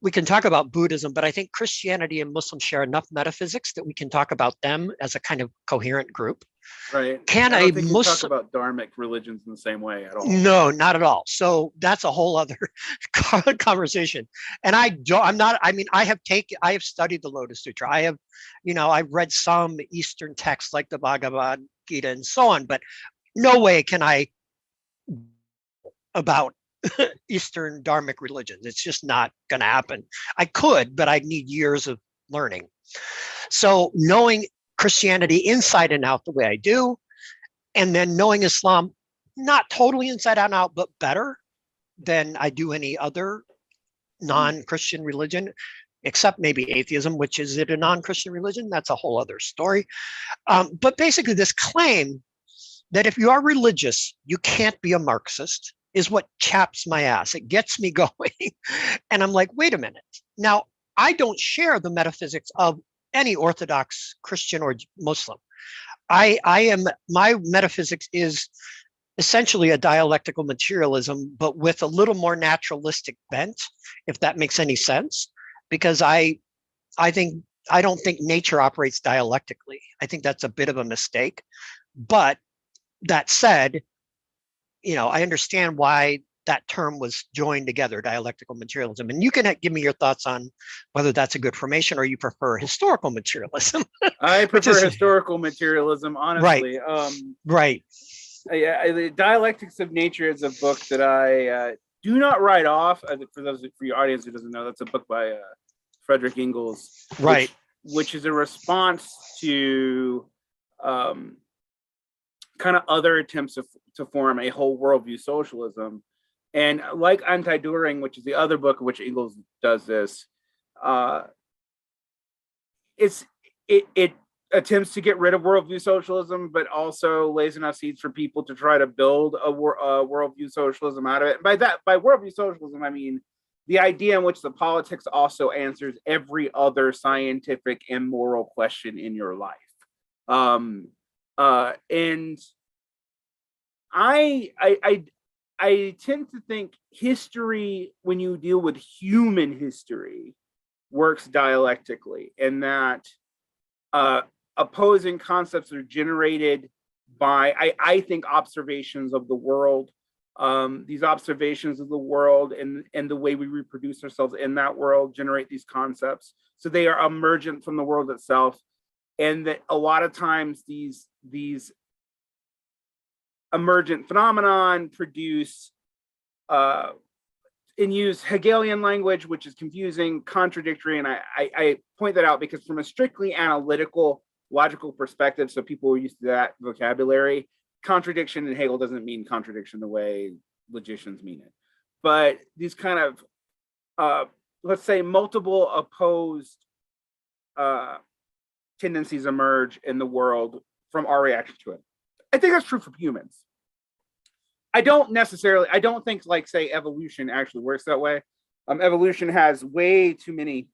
we can talk about Buddhism, but I think Christianity and Muslim share enough metaphysics that we can talk about them as a kind of coherent group. Right. Can I a don't think you Muslim talk about dharmic religions in the same way at all. No, not at all. So that's a whole other conversation. And I have studied the Lotus Sutra. I've read some Eastern texts like the Bhagavad Gita and so on, but no way can I about Eastern dharmic religions. It's just not going to happen. I could, but I'd need years of learning. So knowing Christianity inside and out the way I do, and then knowing Islam, not totally inside out, but better than I do any other non-Christian religion, except maybe atheism, which is it a non-Christian religion? That's a whole other story. But basically this claim that if you are religious, you can't be a Marxist is what chaps my ass. It gets me going. And I'm like, wait a minute. Now, I don't share the metaphysics of any Orthodox Christian or Muslim. My metaphysics is essentially a dialectical materialism, but with a little more naturalistic bent, if that makes any sense, because I don't think nature operates dialectically. I think that's a bit of a mistake. But that said, I understand why that term was joined together, dialectical materialism. And you can give me your thoughts on whether that's a good formation or you prefer historical materialism. I prefer historical materialism, honestly. Right. The Dialectics of Nature is a book that I do not write off. For your audience who doesn't know, that's a book by Frederick Engels, right, which is a response to kind of other attempts to form a whole worldview socialism. And like Anti-Düring, which is the other book in which Engels does this, it attempts to get rid of worldview socialism, but also lays enough seeds for people to try to build a worldview socialism out of it. And by worldview socialism, I mean the idea in which the politics also answers every other scientific and moral question in your life. And I tend to think history, when you deal with human history, works dialectically, and that opposing concepts are generated by, I think, observations of the world. These observations of the world and the way we reproduce ourselves in that world generate these concepts. So they are emergent from the world itself. And that a lot of times these emergent phenomenon produce and use Hegelian language, which is confusing, contradictory. And I point that out because from a strictly analytical, logical perspective, so people are used to that vocabulary, contradiction in Hegel doesn't mean contradiction the way logicians mean it. But these kind of, let's say, multiple opposed tendencies emerge in the world from our reaction to it. I think that's true for humans. I don't think, like, say, evolution actually works that way. Evolution has way too many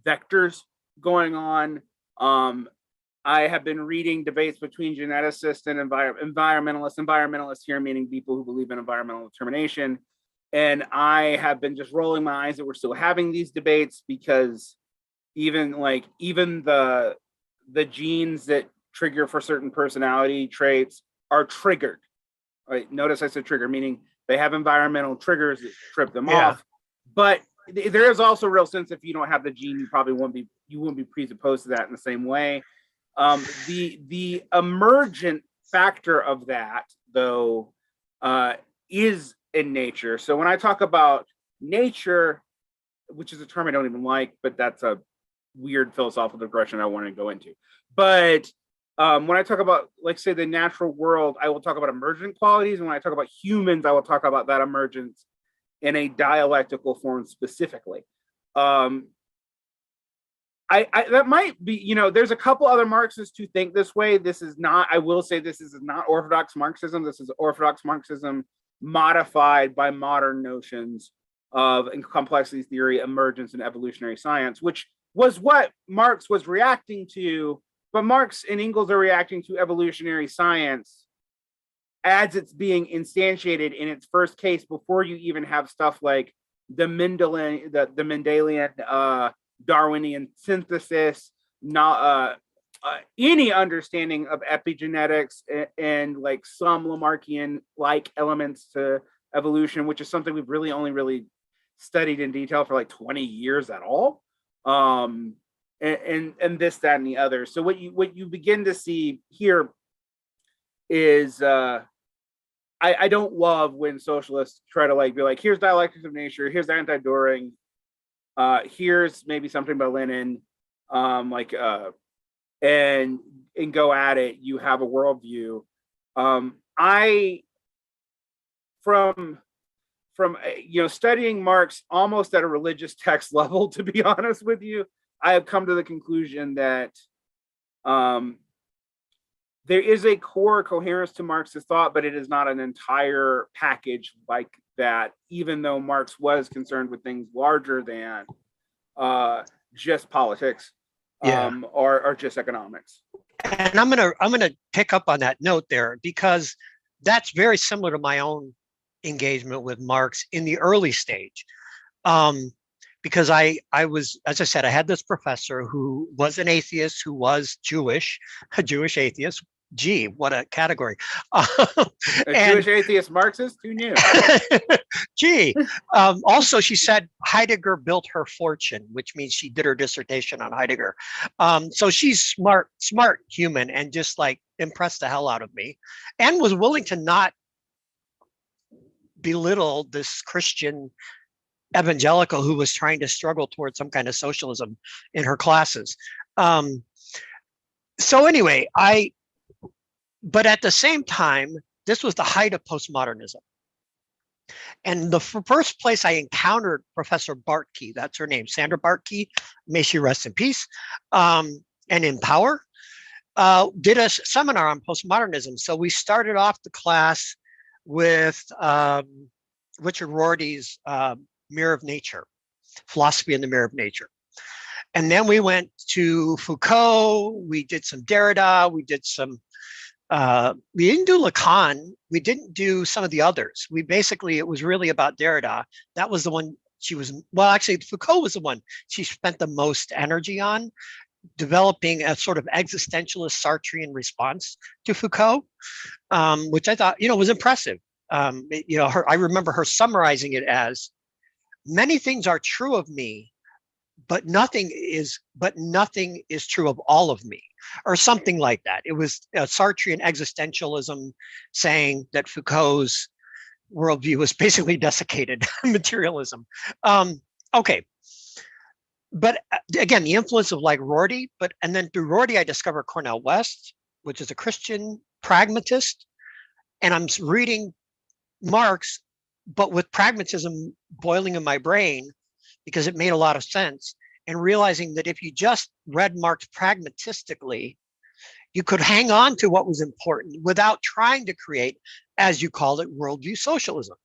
vectors going on. I have been reading debates between geneticists and environmentalists. Environmentalists here meaning people who believe in environmental determination. And I have been just rolling my eyes that we're still having these debates, because even the genes that trigger for certain personality traits are triggered. Right? Notice I said trigger, meaning they have environmental triggers that trip them off. But there is also real sense if you don't have the gene, you probably won't be predisposed to that in the same way. The emergent factor of that, though, is in nature. So when I talk about nature, which is a term I don't even like, but that's a weird philosophical digression I want to go into. But when I talk about, like, say, the natural world, I will talk about emergent qualities. And when I talk about humans, I will talk about that emergence in a dialectical form specifically. That might be, you know, there's a couple other Marxists who think this way. This is not, I will say, this is not orthodox Marxism. This is orthodox Marxism modified by modern notions of complexity theory, emergence, and evolutionary science, which was what Marx was reacting to. But Marx and Engels are reacting to evolutionary science as it's being instantiated in its first case, before you even have stuff like the Mendelian Darwinian synthesis, not any understanding of epigenetics and like some Lamarckian like elements to evolution, which is something we've really only really studied in detail for like 20 years at all. And this, that, and the other. So what you begin to see here is I don't love when socialists try to like be like, here's dialectics of nature, here's anti-Dering, here's maybe something by Lenin, and go at it. You have a worldview. From studying Marx almost at a religious text level, to be honest with you, I have come to the conclusion that there is a core coherence to Marxist thought, but it is not an entire package like that, even though Marx was concerned with things larger than just politics, or just economics. And I'm gonna pick up on that note there, because that's very similar to my own engagement with Marx in the early stage. Because I was, as I said, I had this professor who was an atheist, who was Jewish, a Jewish atheist. Gee, what a category. Jewish atheist Marxist? Who knew? Gee. Also, she said Heidegger built her fortune, which means she did her dissertation on Heidegger. So she's smart human, and just like impressed the hell out of me, and was willing to not belittle this Christian evangelical who was trying to struggle towards some kind of socialism in her classes. So anyway, but at the same time, this was the height of postmodernism. And the first place I encountered Professor Bartke, that's her name, Sandra Bartke, may she rest in peace, and in power, did a seminar on postmodernism. So we started off the class with Richard Rorty's Mirror of Nature, Philosophy in the Mirror of Nature. And then we went to Foucault, we did some Derrida, we did some, we didn't do Lacan, we didn't do some of the others. It was really about Derrida. That was the one actually Foucault was the one she spent the most energy on, developing a sort of existentialist Sartrean response to Foucault, which I thought, was impressive. I remember her summarizing it as, many things are true of me, but nothing is true of all of me, or something like that. It was a Sartrean existentialism saying that Foucault's worldview was basically desiccated materialism. Okay. But again, the influence of like Rorty, and then through Rorty, I discovered Cornel West, which is a Christian pragmatist. And I'm reading Marx, but with pragmatism boiling in my brain, because it made a lot of sense, and realizing that if you just read Marx pragmatistically, you could hang on to what was important without trying to create, as you called it, worldview socialism.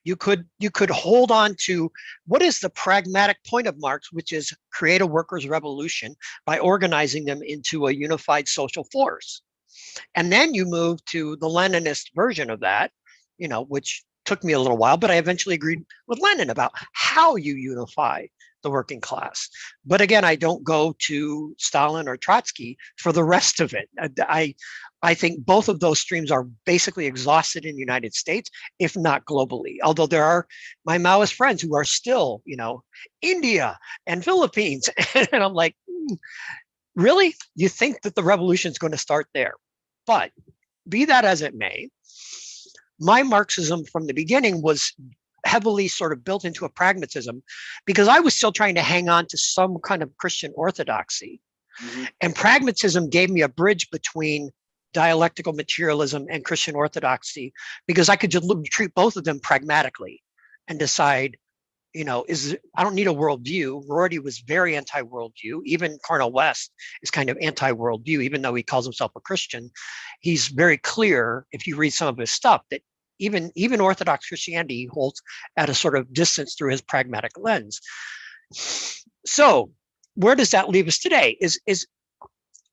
You could hold on to what is the pragmatic point of Marx, which is create a workers' revolution by organizing them into a unified social force. And then you move to the Leninist version of that, which took me a little while, but I eventually agreed with Lenin about how you unify the working class. But again, I don't go to Stalin or Trotsky for the rest of it. I think both of those streams are basically exhausted in the United States, if not globally. Although there are my Maoist friends who are still, India and Philippines. And I'm like, really? You think that the revolution is going to start there? But be that as it may, my Marxism from the beginning was heavily sort of built into a pragmatism, because I was still trying to hang on to some kind of Christian orthodoxy. Mm-hmm. And pragmatism gave me a bridge between dialectical materialism and Christian orthodoxy, because I could just treat both of them pragmatically. and decide, I don't need a worldview. Rorty was very anti-worldview. Even Cornel West is kind of anti-worldview, even though he calls himself a Christian. He's very clear, if you read some of his stuff, that even Orthodox Christianity holds at a sort of distance through his pragmatic lens. So where does that leave us today? Is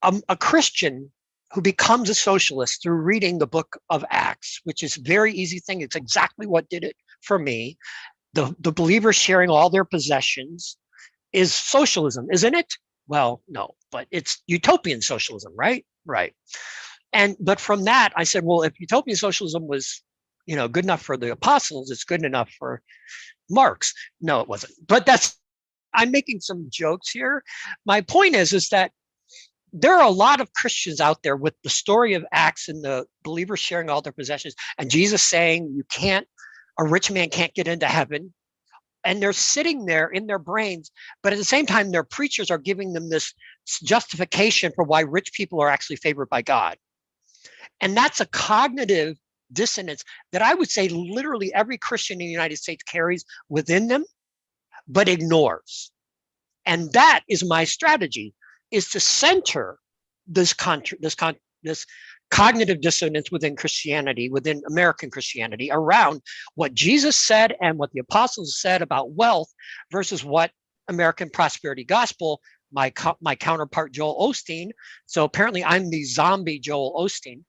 a Christian who becomes a socialist through reading the book of Acts, which is a very easy thing. It's exactly what did it for me. The believers sharing all their possessions is socialism, isn't it? Well, no, but it's utopian socialism, right? Right. But from that, I said, well, if utopian socialism was, good enough for the apostles, it's good enough for Marx. No, it wasn't. But I'm making some jokes here. My point is that there are a lot of Christians out there with the story of Acts and the believers sharing all their possessions and Jesus saying a rich man can't get into heaven. And they're sitting there in their brains, but at the same time, their preachers are giving them this justification for why rich people are actually favored by God. And that's a cognitive dissonance that I would say literally every Christian in the United States carries within them, but ignores. And that is my strategy, is to center this cognitive dissonance within Christianity, within American Christianity, around what Jesus said and what the apostles said about wealth versus what American prosperity gospel, my counterpart Joel Osteen. So apparently I'm the zombie Joel Osteen.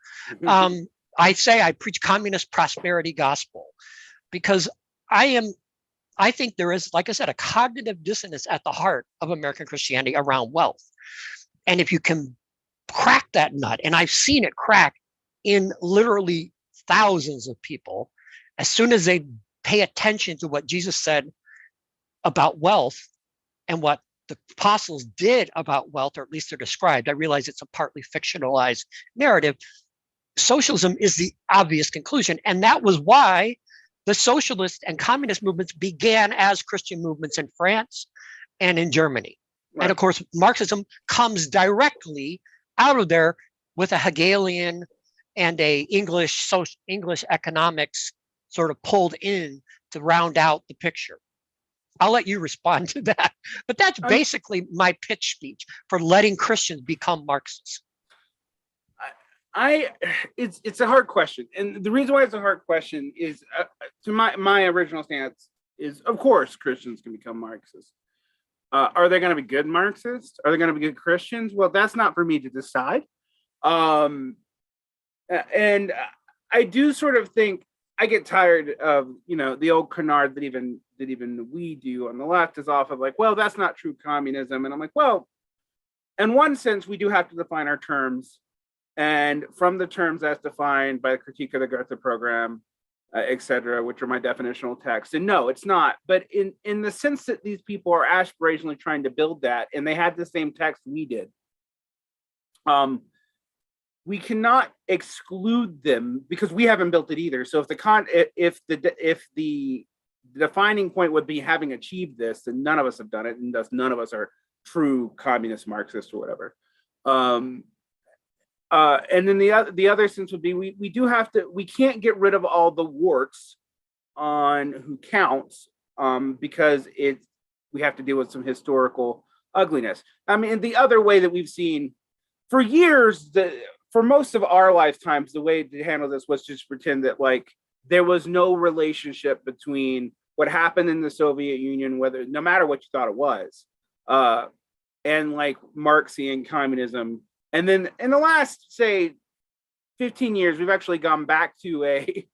I say I preach communist prosperity gospel because I think there is, like I said, a cognitive dissonance at the heart of American Christianity around wealth. And if you can crack that nut, and I've seen it crack in literally thousands of people, as soon as they pay attention to what Jesus said about wealth and what the apostles did about wealth, or at least they're described, I realize it's a partly fictionalized narrative. Socialism is the obvious conclusion. And that was why the socialist and communist movements began as Christian movements in France and in Germany. Right. And of course, Marxism comes directly out of there with a Hegelian and a English economics sort of pulled in to round out the picture. I'll let you respond to that. But that's basically my pitch speech for letting Christians become Marxists. It's a hard question. And the reason why it's a hard question is, to my original stance is, of course, Christians can become Marxists. Are they going to be good Marxists? Are they going to be good Christians? Well, that's not for me to decide. And I do sort of think, I get tired of, the old canard that even we do on the left is off of like, well, that's not true communism. And I'm like, well, in one sense, we do have to define our terms. And from the terms as defined by the Critique of the Goethe Program, et cetera, which are my definitional texts. And no, it's not. But in the sense that these people are aspirationally trying to build that, and they had the same text we did, we cannot exclude them because we haven't built it either. So if the defining point would be having achieved this, then none of us have done it, and thus none of us are true communist Marxists or whatever. And then the other sense would be we can't get rid of all the warts on who counts, because we have to deal with some historical ugliness. I mean, the other way that we've seen for years, for most of our lifetimes, the way to handle this was just pretend that like there was no relationship between what happened in the Soviet Union, no matter what you thought it was, and like Marxian communism. And then in the last, say, 15 years, we've actually gone back to a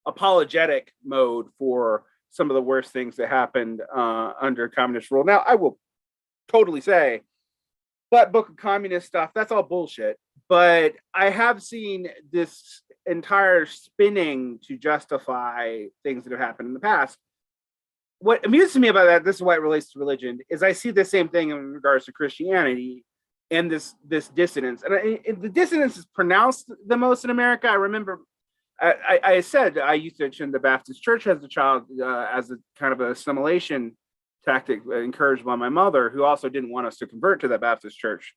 apologetic mode for some of the worst things that happened under communist rule. Now, I will totally say, that book of communist stuff, that's all bullshit. But I have seen this entire spinning to justify things that have happened in the past. What amuses me about that, this is why it relates to religion, is I see the same thing in regards to Christianity. And this dissonance, and the dissonance is pronounced the most in America. I remember, I said I used to attend the Baptist church as a child, as a kind of an assimilation tactic, encouraged by my mother, who also didn't want us to convert to the Baptist church.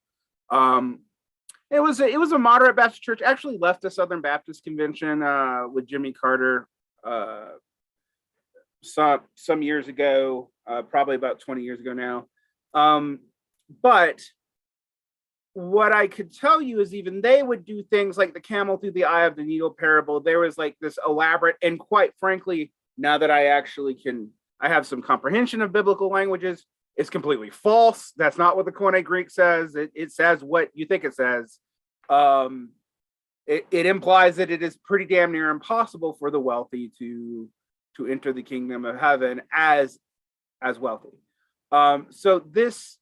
It was a moderate Baptist church. Actually left the Southern Baptist Convention with Jimmy Carter some years ago, probably about 20 years ago now. But what I could tell you is even they would do things like the camel through the eye of the needle parable. There was like this elaborate, and quite frankly, now that I have some comprehension of biblical languages, it's completely false. That's not what the Koine Greek says. It says what you think it says. It implies that it is pretty damn near impossible for the wealthy to enter the kingdom of heaven as wealthy. So this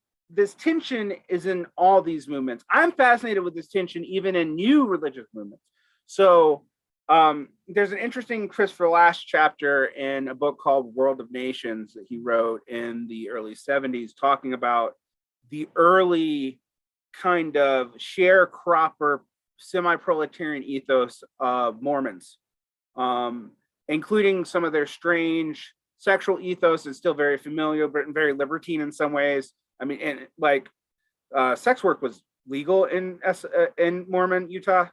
tension is in all these movements. I'm fascinated with this tension even in new religious movements. So there's an interesting Christopher Lasch chapter in a book called World of Nations that he wrote in the early 70s, talking about the early kind of sharecropper, semi-proletarian ethos of Mormons, including some of their strange sexual ethos is still very familiar, but very libertine in some ways. I mean, and like sex work was legal in Mormon Utah,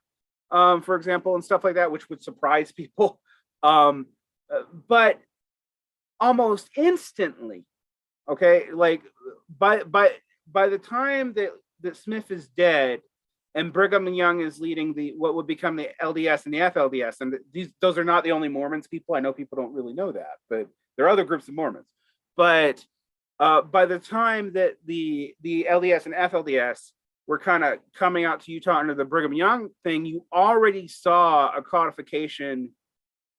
for example, and stuff like that, which would surprise people. But almost instantly, okay, like by the time that Smith is dead and Brigham Young is leading what would become the LDS and the FLDS, and those are not the only Mormons people. I know people don't really know that, but there are other groups of Mormons. But by the time that the LDS and FLDS were kind of coming out to Utah under the Brigham Young thing, you already saw a codification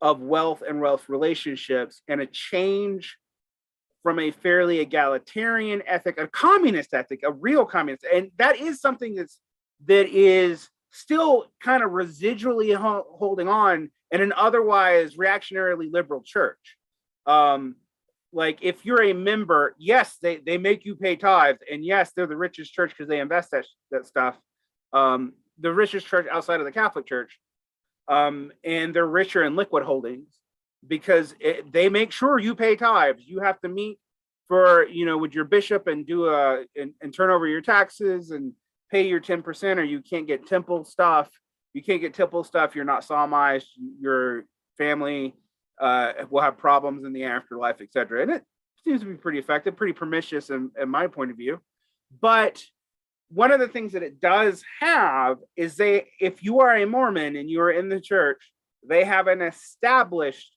of wealth and wealth relationships and a change from a fairly egalitarian ethic, a communist ethic, a real communist. And that is something that is still kind of residually holding on in an otherwise reactionarily liberal church. Like if you're a member, yes, they make you pay tithes, and yes, they're the richest church because they invest that stuff. The richest church outside of the Catholic Church, and they're richer in liquid holdings because they make sure you pay tithes. You have to meet with your bishop and and turn over your taxes and pay your 10%, or you can't get temple stuff. You can't get temple stuff. You're not solemnized. Your family will have problems in the afterlife, etc. And it seems to be pretty effective, pretty pernicious in my point of view. But one of the things that it does have is if you are a Mormon and you are in the church, they have an established,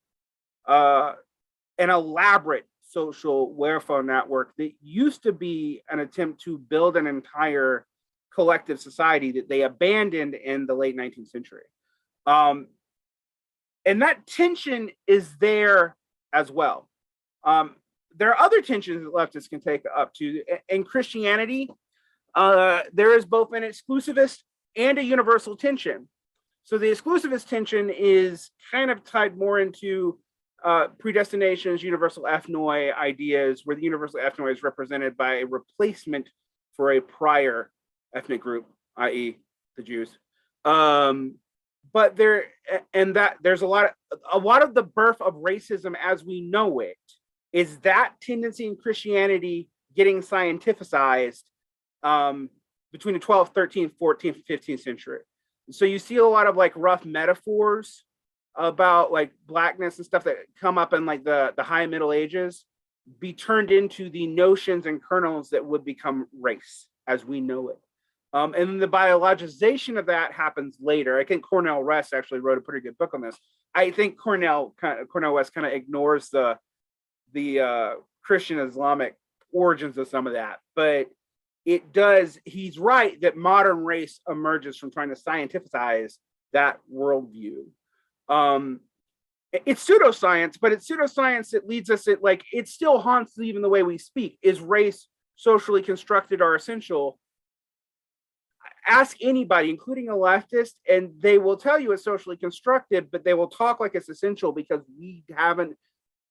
an elaborate social welfare network that used to be an attempt to build an entire collective society that they abandoned in the late 19th century. And that tension is there as well. There are other tensions that leftists can take up to. In Christianity, there is both an exclusivist and a universal tension. So the exclusivist tension is kind of tied more into predestinations, universal ethnoi ideas, where the universal ethnoi is represented by a replacement for a prior ethnic group, i.e. the Jews. But there's a lot of the birth of racism as we know it is that tendency in Christianity getting scientificized between the 12th, 13th, 14th, 15th century. So you see a lot of like rough metaphors about like blackness and stuff that come up in like the high Middle Ages be turned into the notions and kernels that would become race as we know it. And then the biologization of that happens later. I think Cornel West actually wrote a pretty good book on this. I think Cornel West kind of ignores the Christian Islamic origins of some of that, but it does. He's right that modern race emerges from trying to scientificize that worldview. It's pseudoscience, but it's pseudoscience that leads us it still haunts even the way we speak. Is race socially constructed or essential? Ask anybody, including a leftist, and they will tell you it's socially constructed, but they will talk like it's essential because we haven't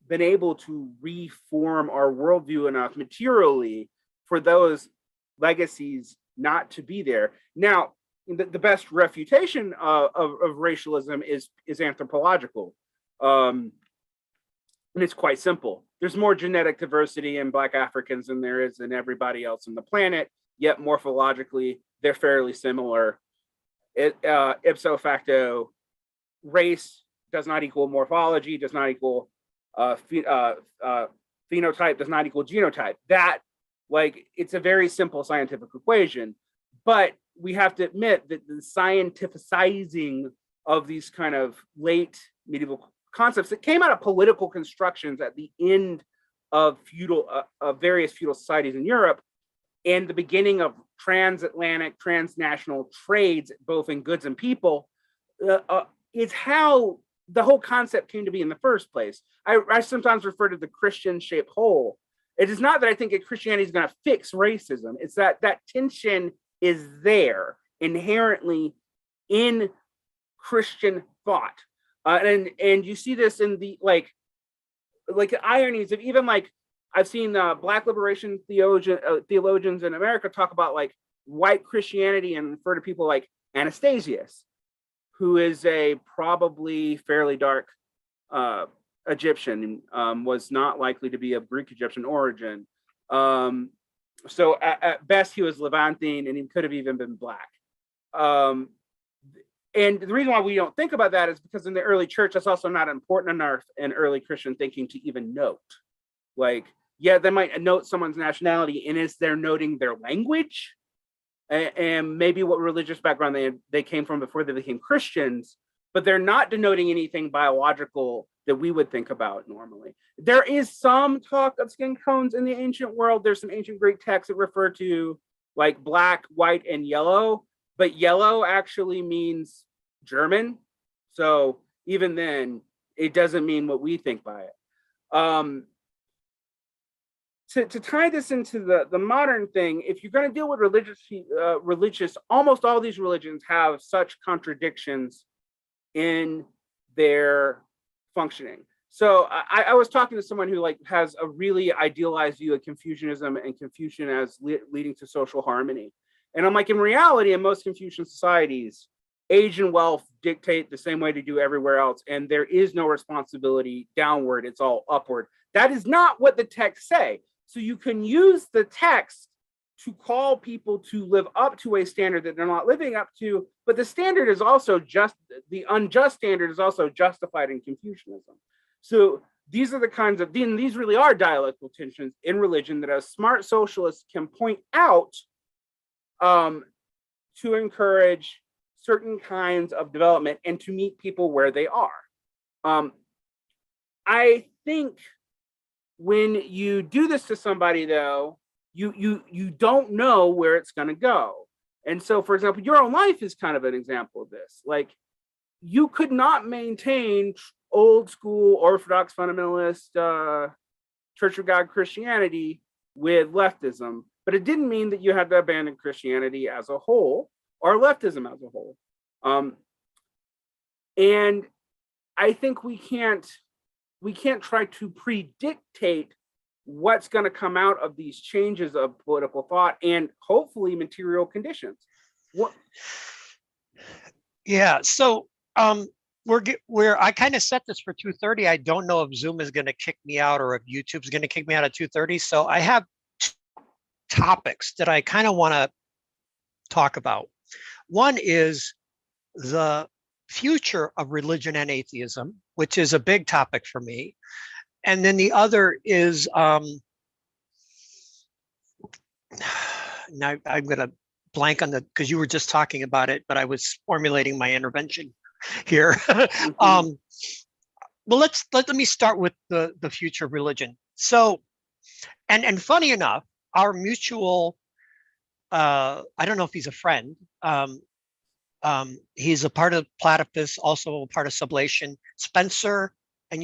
been able to reform our worldview enough materially for those legacies not to be there. Now, the best refutation of racialism is anthropological. And it's quite simple. There's more genetic diversity in Black Africans than there is in everybody else on the planet, yet morphologically, they're fairly similar. Ipso facto, race does not equal morphology, does not equal phenotype does not equal genotype. That, like, it's a very simple scientific equation, but we have to admit that the scientificizing of these kind of late medieval concepts that came out of political constructions at the end of various feudal societies in Europe and the beginning of transatlantic, transnational trades, both in goods and people, is how the whole concept came to be in the first place. I sometimes refer to the Christian-shaped hole. It is not that I think that Christianity is going to fix racism. It's that tension is there inherently in Christian thought. And you see this in the like ironies of even like I've seen Black liberation theologians in America talk about like white Christianity and refer to people like Anastasius, who is a probably fairly dark Egyptian, was not likely to be of Greek Egyptian origin. So at best he was Levantine, and he could have even been Black. And the reason why we don't think about that is because in the early church, that's also not important enough in early Christian thinking to even note. Like, yeah, they might note someone's nationality, and is they're noting their language and maybe what religious background they came from before they became Christians, but they're not denoting anything biological that we would think about normally. There is some talk of skin tones in the ancient world. There's some ancient Greek texts that refer to like black, white, and yellow, but yellow actually means German. So even then, it doesn't mean what we think by it. To tie this into the modern thing, if you're going to deal with religious, almost all these religions have such contradictions in their functioning. So I was talking to someone who like has a really idealized view of Confucianism and Confucian as leading to social harmony. And I'm like, in reality, in most Confucian societies, age and wealth dictate the same way to do everywhere else. And there is no responsibility downward. It's all upward. That is not what the texts say. So you can use the text to call people to live up to a standard that they're not living up to, but the standard is also the unjust standard is also justified in Confucianism. So these are the kinds of, these really are dialectical tensions in religion that a smart socialist can point out to encourage certain kinds of development and to meet people where they are. I think when you do this to somebody, though, you don't know where it's going to go. And so, for example, your own life is kind of an example of this. Like, you could not maintain old school Orthodox fundamentalist Church of God Christianity with leftism, but it didn't mean that you had to abandon Christianity as a whole or leftism as a whole. And I think we can't try to predictate what's going to come out of these changes of political thought and hopefully material conditions. Yeah, so I kind of set this for 2:30. I don't know if Zoom is going to kick me out or if YouTube's going to kick me out at 2:30. So I have topics that I kind of want to talk about. One is the future of religion and atheism, which is a big topic for me. And then the other is, now I'm going to blank on because you were just talking about it, but I was formulating my intervention here. Well, let me start with the future of religion. So, and funny enough, our mutual, I don't know if he's a friend, he's a part of Platypus, also a part of Sublation, Spencer. And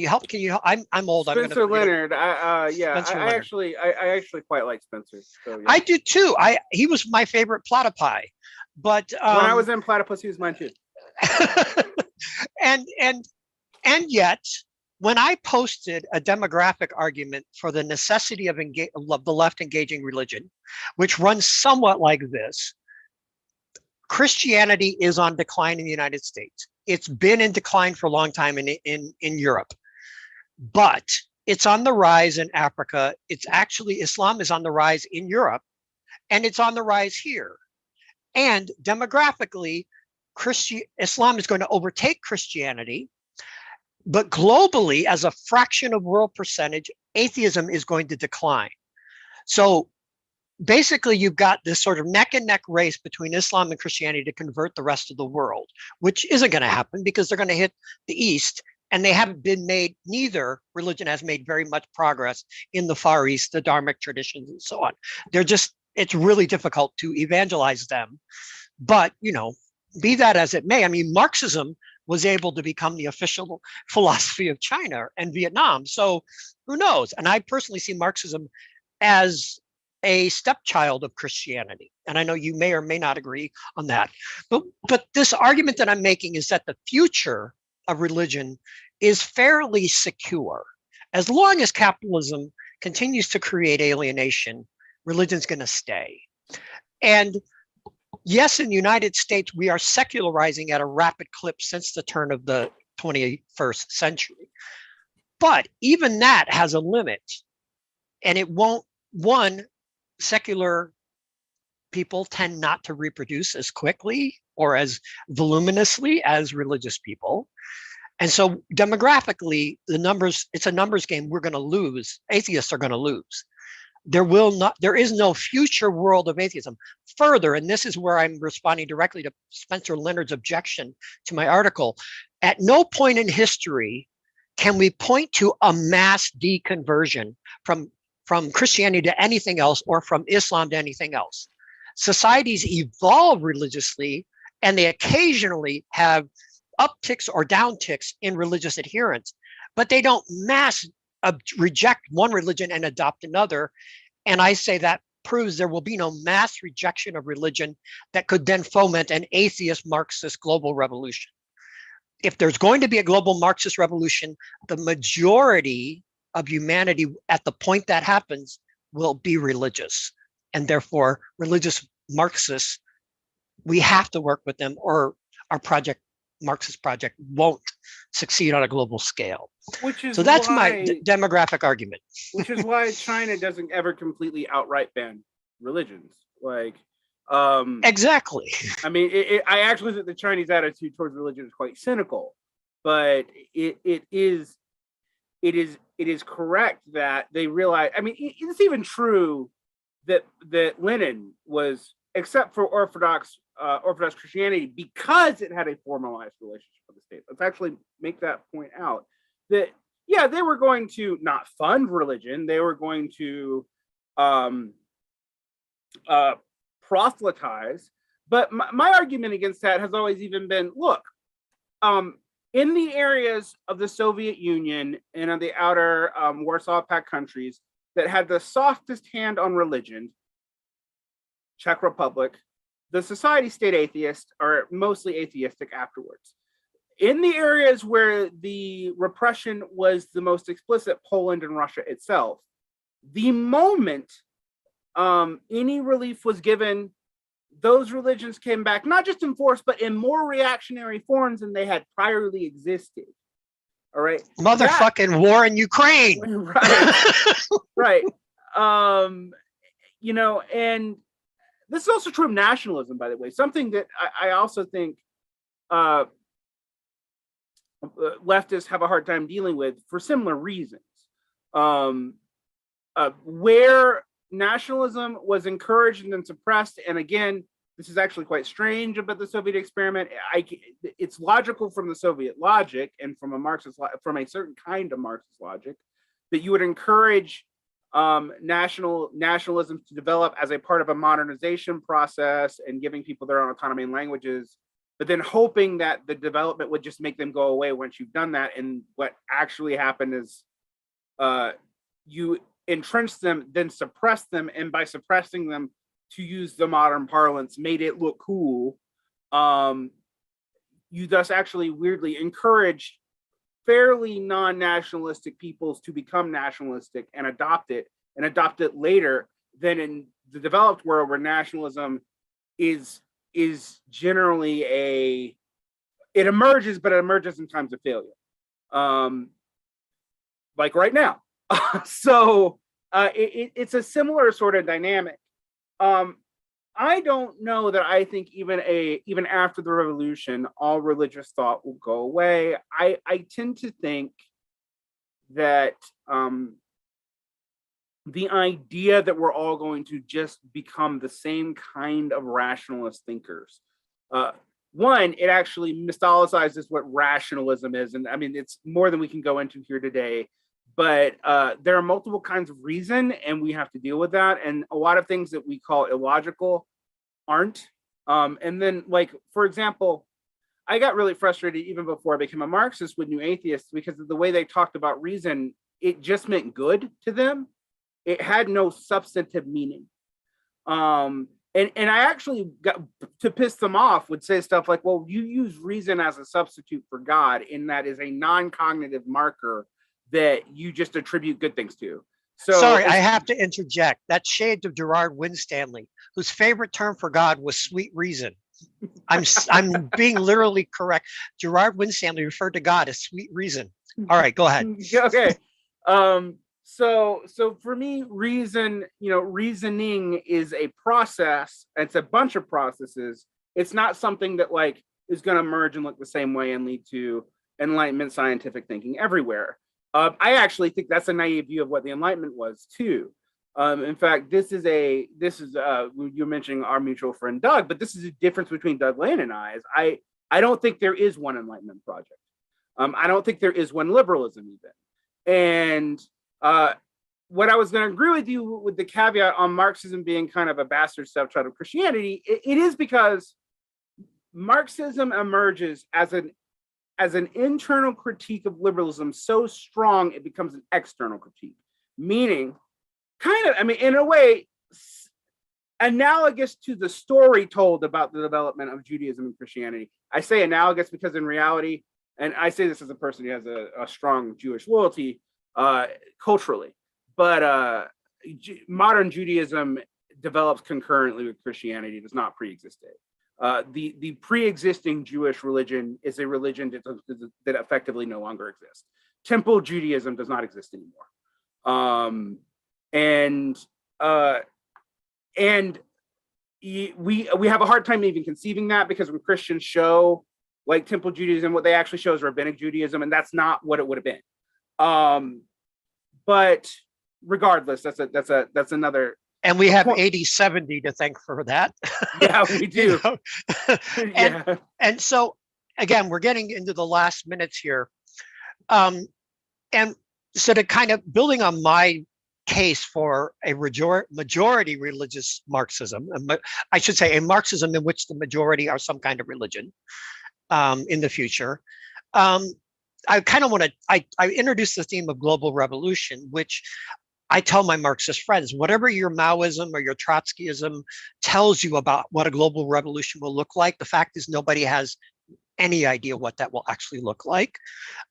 I'm old. Spencer Leonard. Spencer Leonard. I actually quite like Spencer. So, yeah. I do too. He was my favorite platypi, but when I was in Platypus, he was mine too. and yet, when I posted a demographic argument for the necessity of the left engaging religion, which runs somewhat like this: Christianity is on decline in the United States. It's been in decline for a long time in Europe, but it's on the rise in Africa. It's actually, Islam is on the rise in Europe, and it's on the rise here. And demographically, Islam is going to overtake Christianity. But globally, as a fraction of world percentage, atheism is going to decline. So basically, you've got this sort of neck and neck race between Islam and Christianity to convert the rest of the world, which isn't going to happen because they're going to hit the East. And they haven't been made, neither religion has made very much progress in the Far East, the Dharmic traditions and so on. They're just, it's really difficult to evangelize them. But, you know, be that as it may, I mean, Marxism was able to become the official philosophy of China and Vietnam. So who knows? And I personally see Marxism as a stepchild of Christianity. And I know you may or may not agree on that. But this argument that I'm making is that the future of religion is fairly secure. As long as capitalism continues to create alienation, religion's going to stay. And yes, in the United States, we are secularizing at a rapid clip since the turn of the 21st century. But even that has a limit. And it won't, one, secular people tend not to reproduce as quickly or as voluminously as religious people. And so demographically, the numbers, it's a numbers game. We're going to lose. Atheists are going to lose. There is no future world of atheism. Further, and this is where I'm responding directly to Spencer Leonard's objection to my article, at no point in history can we point to a mass deconversion from Christianity to anything else or from Islam to anything else. Societies evolve religiously, and they occasionally have upticks or downticks in religious adherence, but they don't mass reject one religion and adopt another. And I say that proves there will be no mass rejection of religion that could then foment an atheist Marxist global revolution. If there's going to be a global Marxist revolution, the majority of humanity at the point that happens will be religious. And therefore, religious Marxists, we have to work with them, or our project, Marxist project, won't succeed on a global scale. Which is so that's my demographic argument. Which is why China doesn't ever completely outright ban religions. Like, exactly. I mean, I actually think the Chinese attitude towards religion is quite cynical, but it is correct that they realize. I mean, it's even true that Lenin was, except for Orthodox Christianity, because it had a formalized relationship with the state. Let's actually make that point out. That, yeah, they were going to not fund religion. They were going to proselytize. But my argument against that has always even been, look, in the areas of the Soviet Union and of the outer Warsaw Pact countries that had the softest hand on religion, Czech Republic, the society stayed atheist, or mostly atheistic afterwards. In the areas where the repression was the most explicit, Poland and Russia itself, the moment any relief was given, those religions came back, not just in force, but in more reactionary forms than they had priorly existed. All right. Motherfucking war in Ukraine. Right. You know, and this is also true of nationalism, by the way, something that I also think leftists have a hard time dealing with for similar reasons. Where nationalism was encouraged and then suppressed, and again, this is actually quite strange about the Soviet experiment. It's logical from the Soviet logic and from a certain kind of Marxist logic that you would encourage nationalism to develop as a part of a modernization process and giving people their own autonomy and languages, but then hoping that the development would just make them go away once you've done that. And what actually happened is you entrench them, then suppress them, and by suppressing them, to use the modern parlance, made it look cool. You thus actually weirdly encourage fairly non-nationalistic peoples to become nationalistic and adopt it later than in the developed world, where nationalism is generally it emerges, but it emerges in times of failure, like right now. So it's a similar sort of dynamic. I don't know that I think even after the revolution, all religious thought will go away. I tend to think that the idea that we're all going to just become the same kind of rationalist thinkers. One, it actually mythologizes what rationalism is. And I mean, it's more than we can go into here today, but there are multiple kinds of reason, and we have to deal with that. And a lot of things that we call illogical aren't. And then, like, for example, I got really frustrated even before I became a Marxist with new atheists because of the way they talked about reason. It just meant good to them. It had no substantive meaning. And I actually got to piss them off would say stuff like, well, you use reason as a substitute for God, and that is a non-cognitive marker that you just attribute good things to. So sorry, I have to interject. That's shades of Gerard Winstanley, whose favorite term for God was sweet reason. I'm being literally correct. Gerard Winstanley referred to God as sweet reason. All right, go ahead. Okay. So for me, reasoning is a process. It's a bunch of processes. It's not something that like is going to merge and look the same way and lead to Enlightenment scientific thinking everywhere. I actually think that's a naive view of what the Enlightenment was too. In fact, this is you're mentioning our mutual friend Doug, but this is a difference between Doug Lane and I. I don't think there is one Enlightenment project. I don't think there is one liberalism even. And what I was going to agree with you with the caveat on Marxism being kind of a bastard stepchild of Christianity, it is because Marxism emerges as an internal critique of liberalism so strong it becomes an external critique, meaning kind of, I mean, in a way, analogous to the story told about the development of Judaism and Christianity. I say analogous because in reality, and I say this as a person who has a strong Jewish loyalty culturally, but modern Judaism develops concurrently with Christianity. It does not pre-exist it. The pre-existing Jewish religion is a religion that effectively no longer exists. Temple Judaism does not exist anymore. And we have a hard time even conceiving that, because when Christians show like Temple Judaism, what they actually show is Rabbinic Judaism, and that's not what it would have been. But regardless, that's another. And we have 80/70 to thank for that. Yeah, we do. And so again, we're getting into the last minutes here. And so to kind of building on my case for a majority religious Marxism, I should say a Marxism in which the majority are some kind of religion in the future. I kind of want to, I introduced the theme of global revolution, which I tell my Marxist friends, whatever your Maoism or your Trotskyism tells you about what a global revolution will look like, the fact is nobody has any idea what that will actually look like.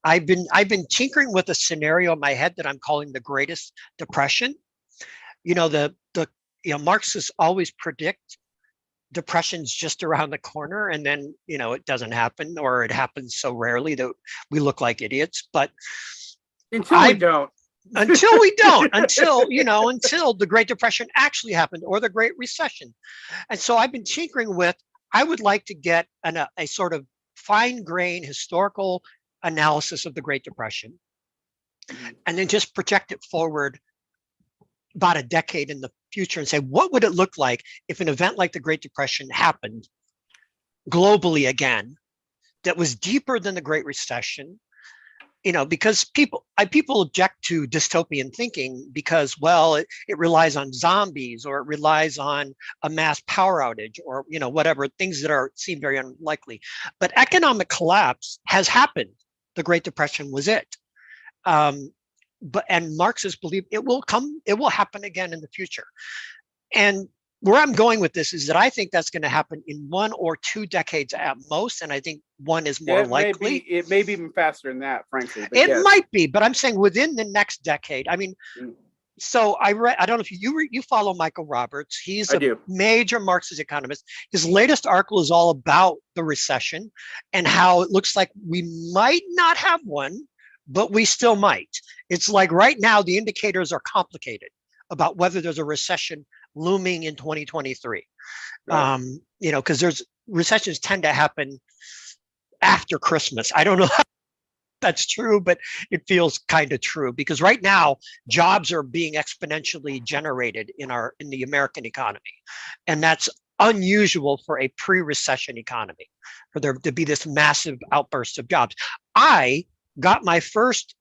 I've been tinkering with a scenario in my head that I'm calling the Greatest Depression. You know, Marxists always predict depression's just around the corner, and then it doesn't happen, or it happens so rarely that we look like idiots. But until we don't. until the Great Depression actually happened, or the Great Recession. And so I've been tinkering with, I would like to get a sort of fine-grained historical analysis of the Great Depression, and then just project it forward about a decade in the future and say, what would it look like if an event like the Great Depression happened globally again, that was deeper than the Great Recession? Because people object to dystopian thinking because, well, it relies on zombies, or it relies on a mass power outage, or whatever, things that seem very unlikely. But economic collapse has happened. The Great Depression was it. And Marxists believe it will happen again in the future. And where I'm going with this is that I think that's going to happen in 1 or 2 decades at most, and I think one is more likely. It may be even faster than that, frankly. It might be, but I'm saying within the next decade. I mean, so I don't know if you follow Michael Roberts. He's a major Marxist economist. His latest article is all about the recession and how it looks like we might not have one, but we still might. It's like right now the indicators are complicated about whether there's a recession looming in 2023. Right. Because there's recessions tend to happen after Christmas. I don't know if that's true, but it feels kind of true because right now jobs are being exponentially generated in the American economy, and that's unusual for a pre-recession economy, for there to be this massive outburst of jobs. I got my first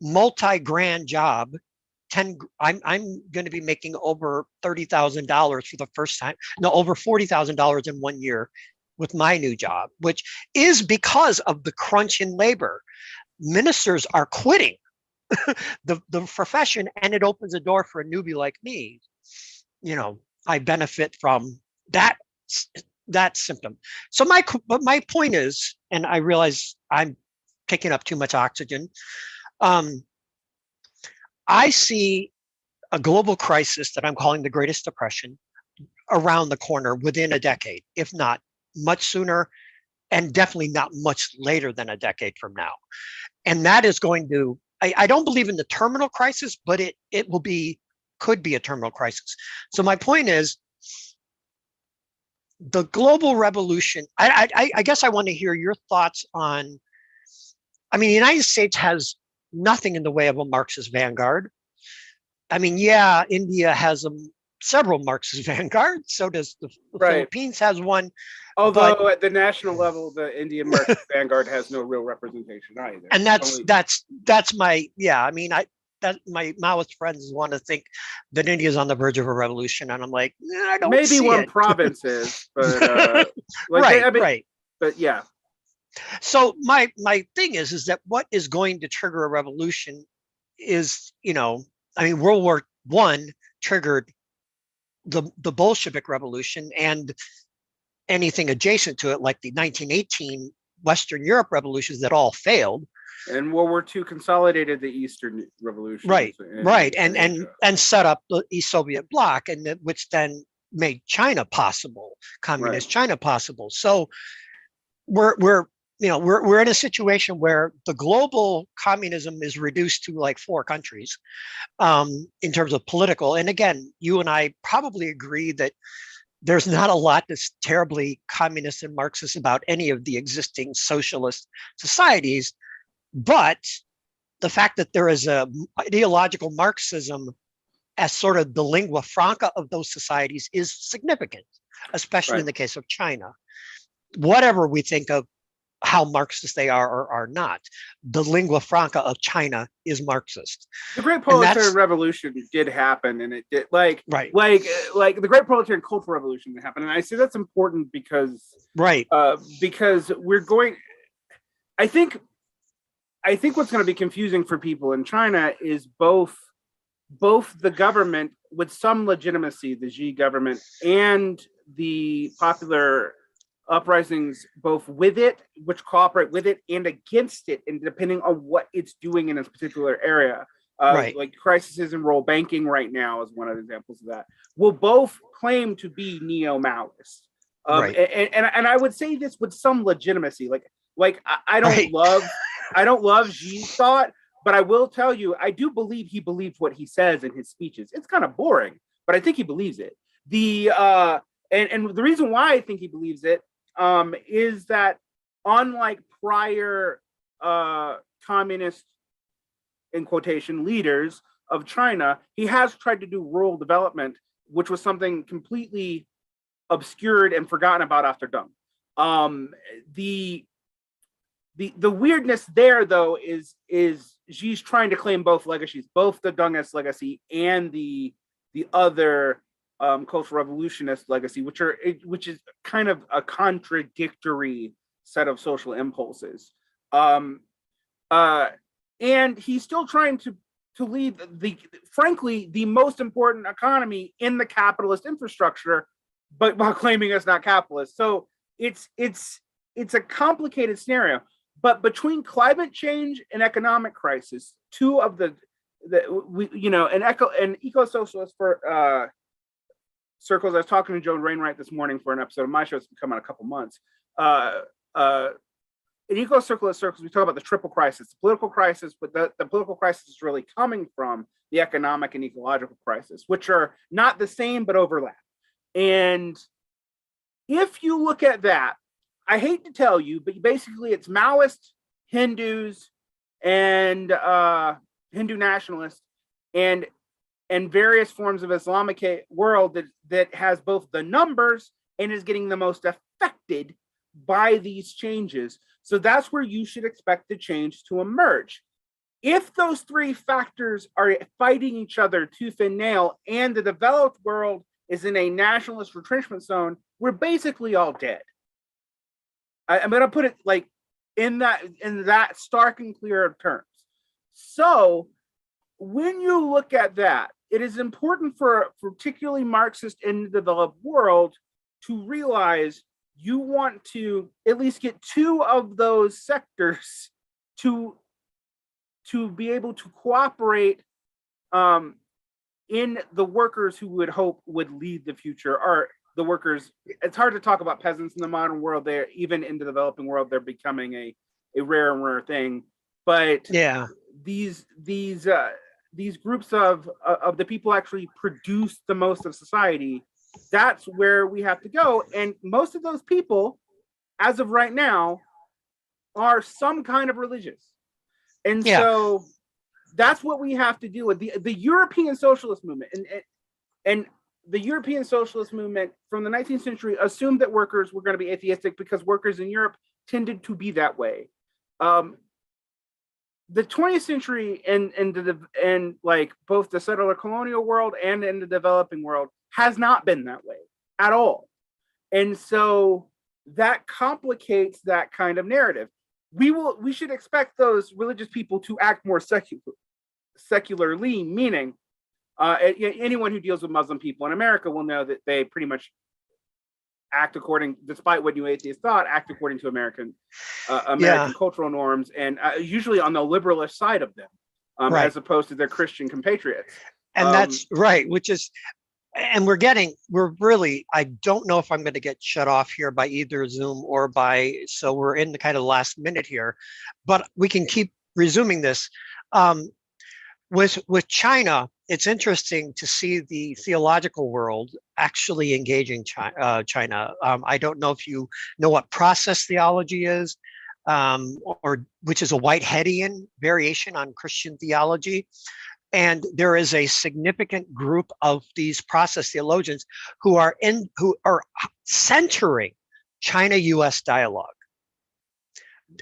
multi-grand job. I'm going to be making over $30,000 for the first time. No, over $40,000 in 1 year with my new job, which is because of the crunch in labor. Ministers are quitting the profession, and it opens a door for a newbie like me. I benefit from that symptom. So my point is, and I realize I'm picking up too much oxygen. I see a global crisis that I'm calling the Greatest Depression around the corner within a decade, if not much sooner, and definitely not much later than a decade from now. And that is going to, I don't believe in the terminal crisis, but it could be a terminal crisis. So my point is, the global revolution, I guess I want to hear your thoughts on, the United States has nothing in the way of a Marxist vanguard. Yeah, India has several Marxist vanguards. So does the Philippines has one. Although at the national level, the Indian Marxist vanguard has no real representation either. And that's my, my Maoist friends want to think that India is on the verge of a revolution, and I'm like, I don't maybe see one it. province is, but right. But yeah. So my thing is that what is going to trigger a revolution is, World War I triggered the Bolshevik Revolution and anything adjacent to it, like the 1918 Western Europe revolutions that all failed. And World War II consolidated the Eastern Revolution. Right, and set up the East Soviet bloc, and which then made China possible, communist China possible. So we're in a situation where the global communism is reduced to like 4 countries in terms of political. And again, you and I probably agree that there's not a lot that's terribly communist and Marxist about any of the existing socialist societies. But the fact that there is a ideological Marxism as sort of the lingua franca of those societies is significant, especially in the case of China. Whatever we think of how Marxist they are or are not, the lingua franca of China is Marxist. The Great Proletarian Revolution did happen, and it did like the Great Proletarian Cultural Revolution that happened, and I say that's important because we're going. I think what's going to be confusing for people in China is both the government with some legitimacy, the Xi government, and the popular uprisings, both with it, which cooperate with it, and against it, and depending on what it's doing in a particular area. Like crises in rural banking right now is one of the examples of that. Will both claim to be neo-Maoist. And I would say this with some legitimacy. Like I don't love Xi's thought, but I will tell you, I do believe he believed what he says in his speeches. It's kind of boring, but I think he believes it. And the reason why I think he believes it is that unlike prior communist, in quotation, leaders of China, he has tried to do rural development, which was something completely obscured and forgotten about after Deng. The weirdness there, though, is Xi's trying to claim both legacies, both the Dengist legacy and the other cultural revolutionist legacy, which is kind of a contradictory set of social impulses. And he's still trying to lead frankly the most important economy in the capitalist infrastructure, but while claiming it's not capitalist. So it's a complicated scenario. But between climate change and economic crisis, two of an eco-socialist for circles. I was talking to Joan Rainwright this morning for an episode of my show. It's come out a couple months. In eco-socialist circles, we talk about the triple crisis, the political crisis, but the political crisis is really coming from the economic and ecological crisis, which are not the same but overlap. And if you look at that, I hate to tell you, but basically it's Maoist, Hindus, and Hindu nationalists, and various forms of Islamic world that has both the numbers and is getting the most affected by these changes. So that's where you should expect the change to emerge. If those three factors are fighting each other tooth and nail, and the developed world is in a nationalist retrenchment zone, we're basically all dead. I'm going to put it like in that stark and clear of terms. So when you look at that, it is important for particularly Marxist in the developed world to realize you want to at least get two of those sectors to be able to cooperate in the workers who would hope would lead the future, or the workers. It's hard to talk about peasants in the modern world. They're even in the developing world, they're becoming a rare and rare thing. But yeah, these groups of the people actually produce the most of society. That's where we have to go. And most of those people, as of right now, are some kind of religious. And so that's what we have to deal with. The European socialist movement and the European socialist movement from the 19th century assumed that workers were going to be atheistic because workers in Europe tended to be that way. The 20th century and like both the settler colonial world and in the developing world has not been that way at all. And so that complicates that kind of narrative. We should expect those religious people to act more secularly, meaning anyone who deals with Muslim people in America will know that they pretty much act according, despite what new atheists thought, act according to American cultural norms, and usually on the liberalist side of them, right, as opposed to their Christian compatriots. And that's right, which is, and we're really, I don't know if I'm going to get shut off here by either Zoom or so we're in the kind of last minute here, but we can keep resuming this. With China, it's interesting to see the theological world actually engaging China. I don't know if you know what process theology is, or which is a Whiteheadian variation on Christian theology. And there is a significant group of these process theologians who are centering China-US dialogue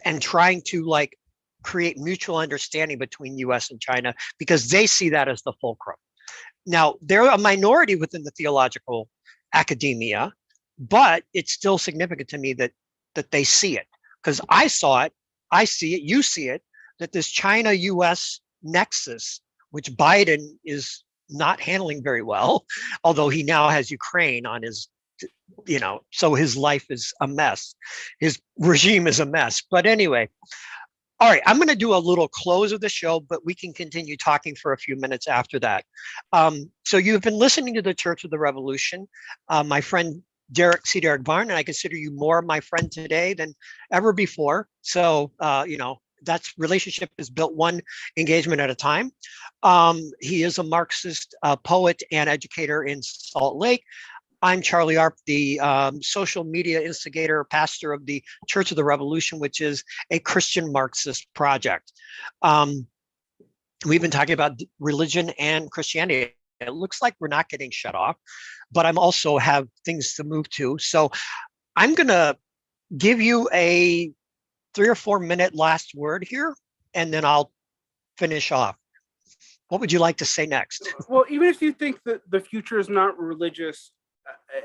and trying to like create mutual understanding between US and China, because they see that as the fulcrum. Now, they're a minority within the theological academia, but it's still significant to me that they see it, because I saw it, I see it, you see it, that this China-US nexus, which Biden is not handling very well, although he now has Ukraine on his, so his life is a mess. His regime is a mess. But anyway, all right, I'm going to do a little close of the show, but we can continue talking for a few minutes after that. So you've been listening to the Church of the Revolution. My friend Derick Varn, and I consider you more my friend today than ever before. So, that relationship is built one engagement at a time. He is a Marxist poet and educator in Salt Lake. I'm Charlie Arp, the social media instigator, pastor of the Church of the Revolution, which is a Christian Marxist project. We've been talking about religion and Christianity. It looks like we're not getting shut off, but I'm also have things to move to. So I'm going to give you a 3 or 4 minute last word here, and then I'll finish off. What would you like to say next? Well, even if you think that the future is not religious,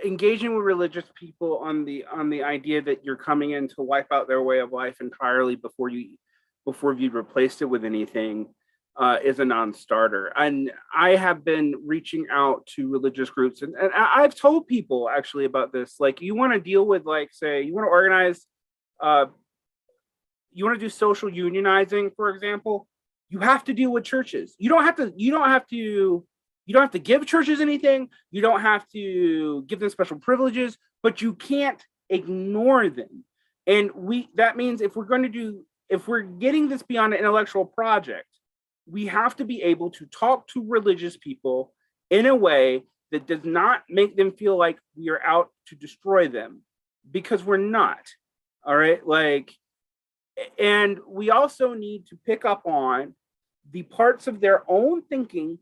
engaging with religious people on the idea that you're coming in to wipe out their way of life entirely before you've replaced it with anything is a non-starter. And I have been reaching out to religious groups, and I've told people actually about this. Like, you want to deal with, like, say, you want to organize, you want to do social unionizing, for example, you have to deal with churches. You don't have to give churches anything. You don't have to give them special privileges, but you can't ignore them. And that means if we're getting this beyond an intellectual project, we have to be able to talk to religious people in a way that does not make them feel like we are out to destroy them, because we're not. All right. Like, and we also need to pick up on the parts of their own thinking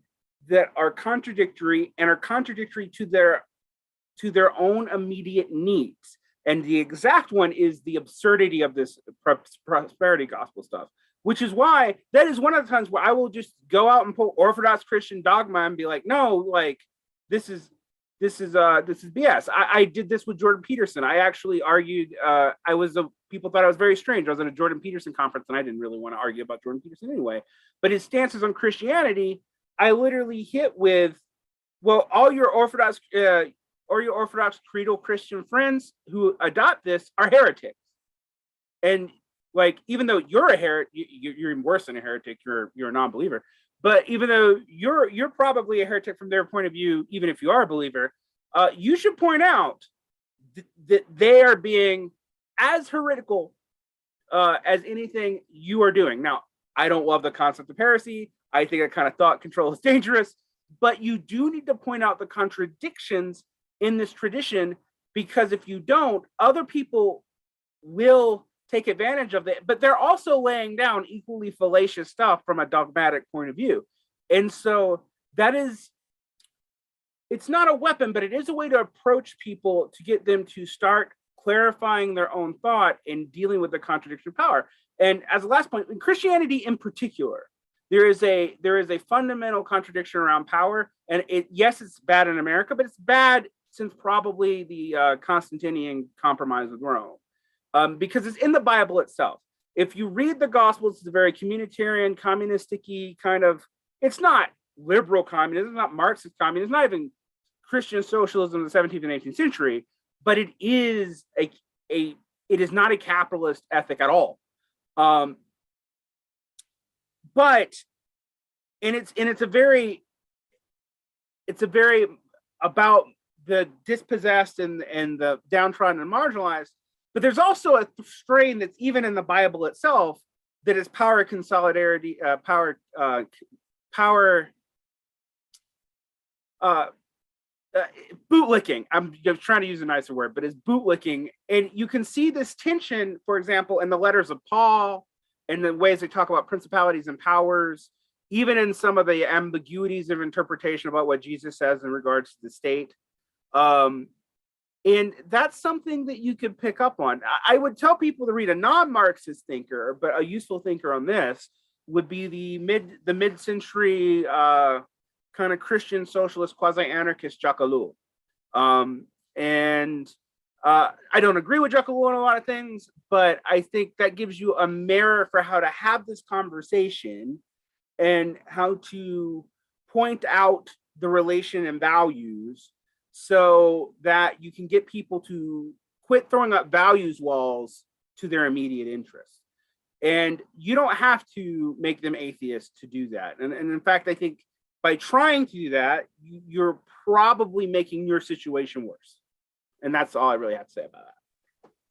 that are contradictory and are contradictory to their own immediate needs. And the exact one is the absurdity of this prosperity gospel stuff, which is why that is one of the times where I will just go out and pull Orthodox Christian dogma and be like, no, like this is BS. I did this with Jordan Peterson. I actually argued. People thought I was very strange. I was at a Jordan Peterson conference, and I didn't really want to argue about Jordan Peterson anyway. But his stances on Christianity, I literally hit with, well, all your Orthodox creedal Christian friends who adopt this are heretics. And like, even though you're a heretic, you're even worse than a heretic. You're a non-believer. But even though you're probably a heretic from their point of view, even if you are a believer, you should point out that they are being as heretical as anything you are doing. Now, I don't love the concept of heresy. I think that kind of thought control is dangerous. But you do need to point out the contradictions in this tradition, because if you don't, other people will take advantage of it, but they're also laying down equally fallacious stuff from a dogmatic point of view. And so it's not a weapon, but it is a way to approach people to get them to start clarifying their own thought and dealing with the contradiction of power. And as a last point, in Christianity in particular, there is a fundamental contradiction around power. And yes, it's bad in America, but it's bad since probably the Constantinian compromise with Rome. Because it's in the Bible itself. If you read the Gospels, it's a very communitarian, communistic-y kind of, it's not liberal communism, it's not Marxist communism, it's not even Christian socialism in the 17th and 18th century, but it is not a capitalist ethic at all. But it's a very about the dispossessed and the downtrodden and marginalized. But there's also a strain that's even in the Bible itself that is power consolidarity, bootlicking. I'm just trying to use a nicer word, but it's bootlicking. And you can see this tension, for example, in the letters of Paul and the ways they talk about principalities and powers, even in some of the ambiguities of interpretation about what Jesus says in regards to the state. And that's something that you could pick up on. I would tell people to read a non-Marxist thinker, but a useful thinker on this would be the mid-century kind of Christian socialist quasi-anarchist Jacques Ellul. And I don't agree with Jacques Ellul on a lot of things, but I think that gives you a mirror for how to have this conversation and how to point out the relation and values, so that you can get people to quit throwing up values walls to their immediate interests. And you don't have to make them atheists to do that. And in fact, I think by trying to do that, you're probably making your situation worse. And that's all I really have to say about that.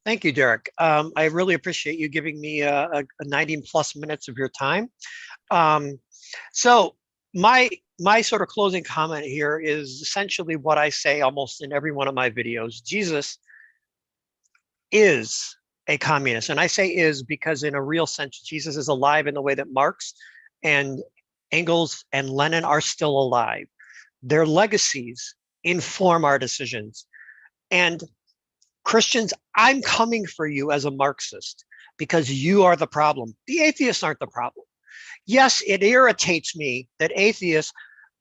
Thank you, Derick. I really appreciate you giving me a 90 plus minutes of your time. So my sort of closing comment here is essentially what I say almost in every one of my videos. Jesus is a communist. And I say is because in a real sense, Jesus is alive in the way that Marx and Engels and Lenin are still alive. Their legacies inform our decisions. And Christians, I'm coming for you as a Marxist because you are the problem. The atheists aren't the problem. Yes, it irritates me that atheists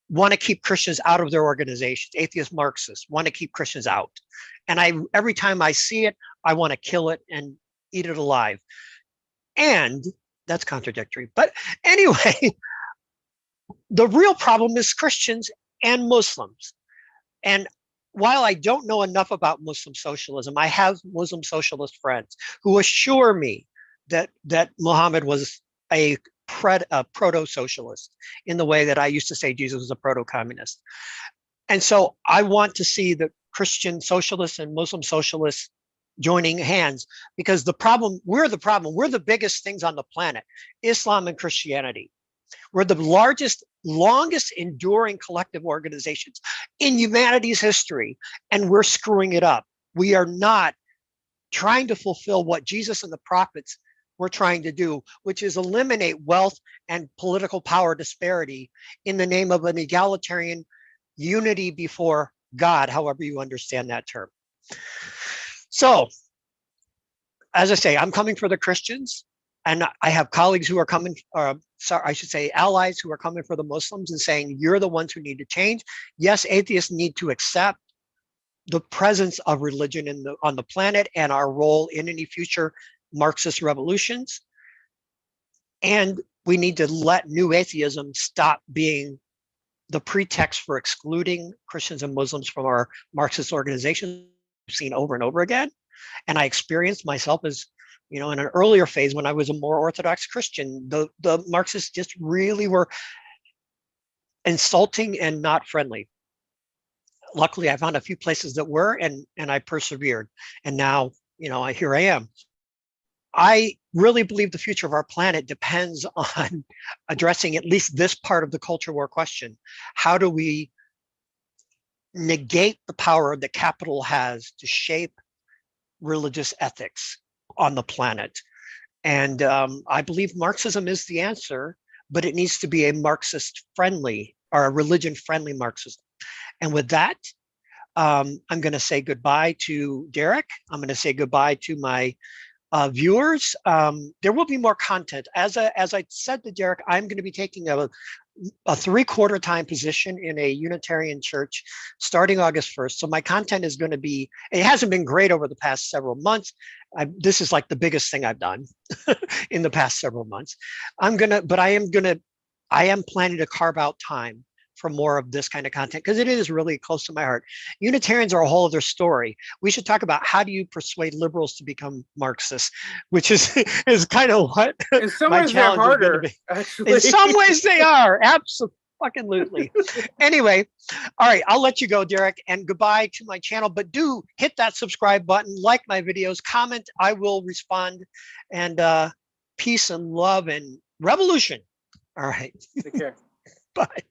want to keep Christians out of their organizations. Atheist Marxists want to keep Christians out. And every time I see it, I want to kill it and eat it alive. And that's contradictory. But anyway, the real problem is Christians and Muslims. And while I don't know enough about Muslim socialism, I have Muslim socialist friends who assure me that Muhammad was a proto-socialist in the way that I used to say Jesus was a proto-communist. And so I want to see the Christian socialists and Muslim socialists joining hands, because we're the biggest things on the planet, Islam and Christianity. We're the largest, longest enduring collective organizations in humanity's history, and we're screwing it up. We are not trying to fulfill what Jesus and the prophets were trying to do, which is eliminate wealth and political power disparity in the name of an egalitarian unity before God, however you understand that term. So, as I say, I'm coming for the Christians, and I have colleagues who are coming, sorry, I should say allies who are coming for the Muslims and saying, you're the ones who need to change. Yes, atheists need to accept the presence of religion on the planet and our role in any future Marxist revolutions. And we need to let new atheism stop being the pretext for excluding Christians and Muslims from our Marxist organizations. We've seen over and over again. And I experienced myself as, in an earlier phase when I was a more Orthodox Christian, the Marxists just really were insulting and not friendly. Luckily, I found a few places that were, and I persevered. And now, here I am. I really believe the future of our planet depends on addressing at least this part of the culture war question. How do we negate the power that capital has to shape religious ethics on the planet? And I believe Marxism is the answer, but it needs to be a Marxist friendly or a religion friendly Marxism. And with that, I'm going to say goodbye to Derick. I'm going to say goodbye to my viewers. There will be more content. As I said to Derick, I'm going to be taking a 3/4 time position in a Unitarian church starting August 1st. So my content is going to be, it hasn't been great over the past several months. This is like the biggest thing I've done in the past several months. I am planning to carve out time for more of this kind of content because it is really close to my heart. Unitarians are a whole other story. We should talk about how do you persuade liberals to become Marxists, which is kind of what in some my ways challenge they're harder, is going to actually. be. In some ways they are, absolutely. Anyway, all right, I'll let you go, Derick, and goodbye to my channel. But do hit that subscribe button, like my videos, comment. I will respond. And peace and love and revolution. All right. Take care. Bye.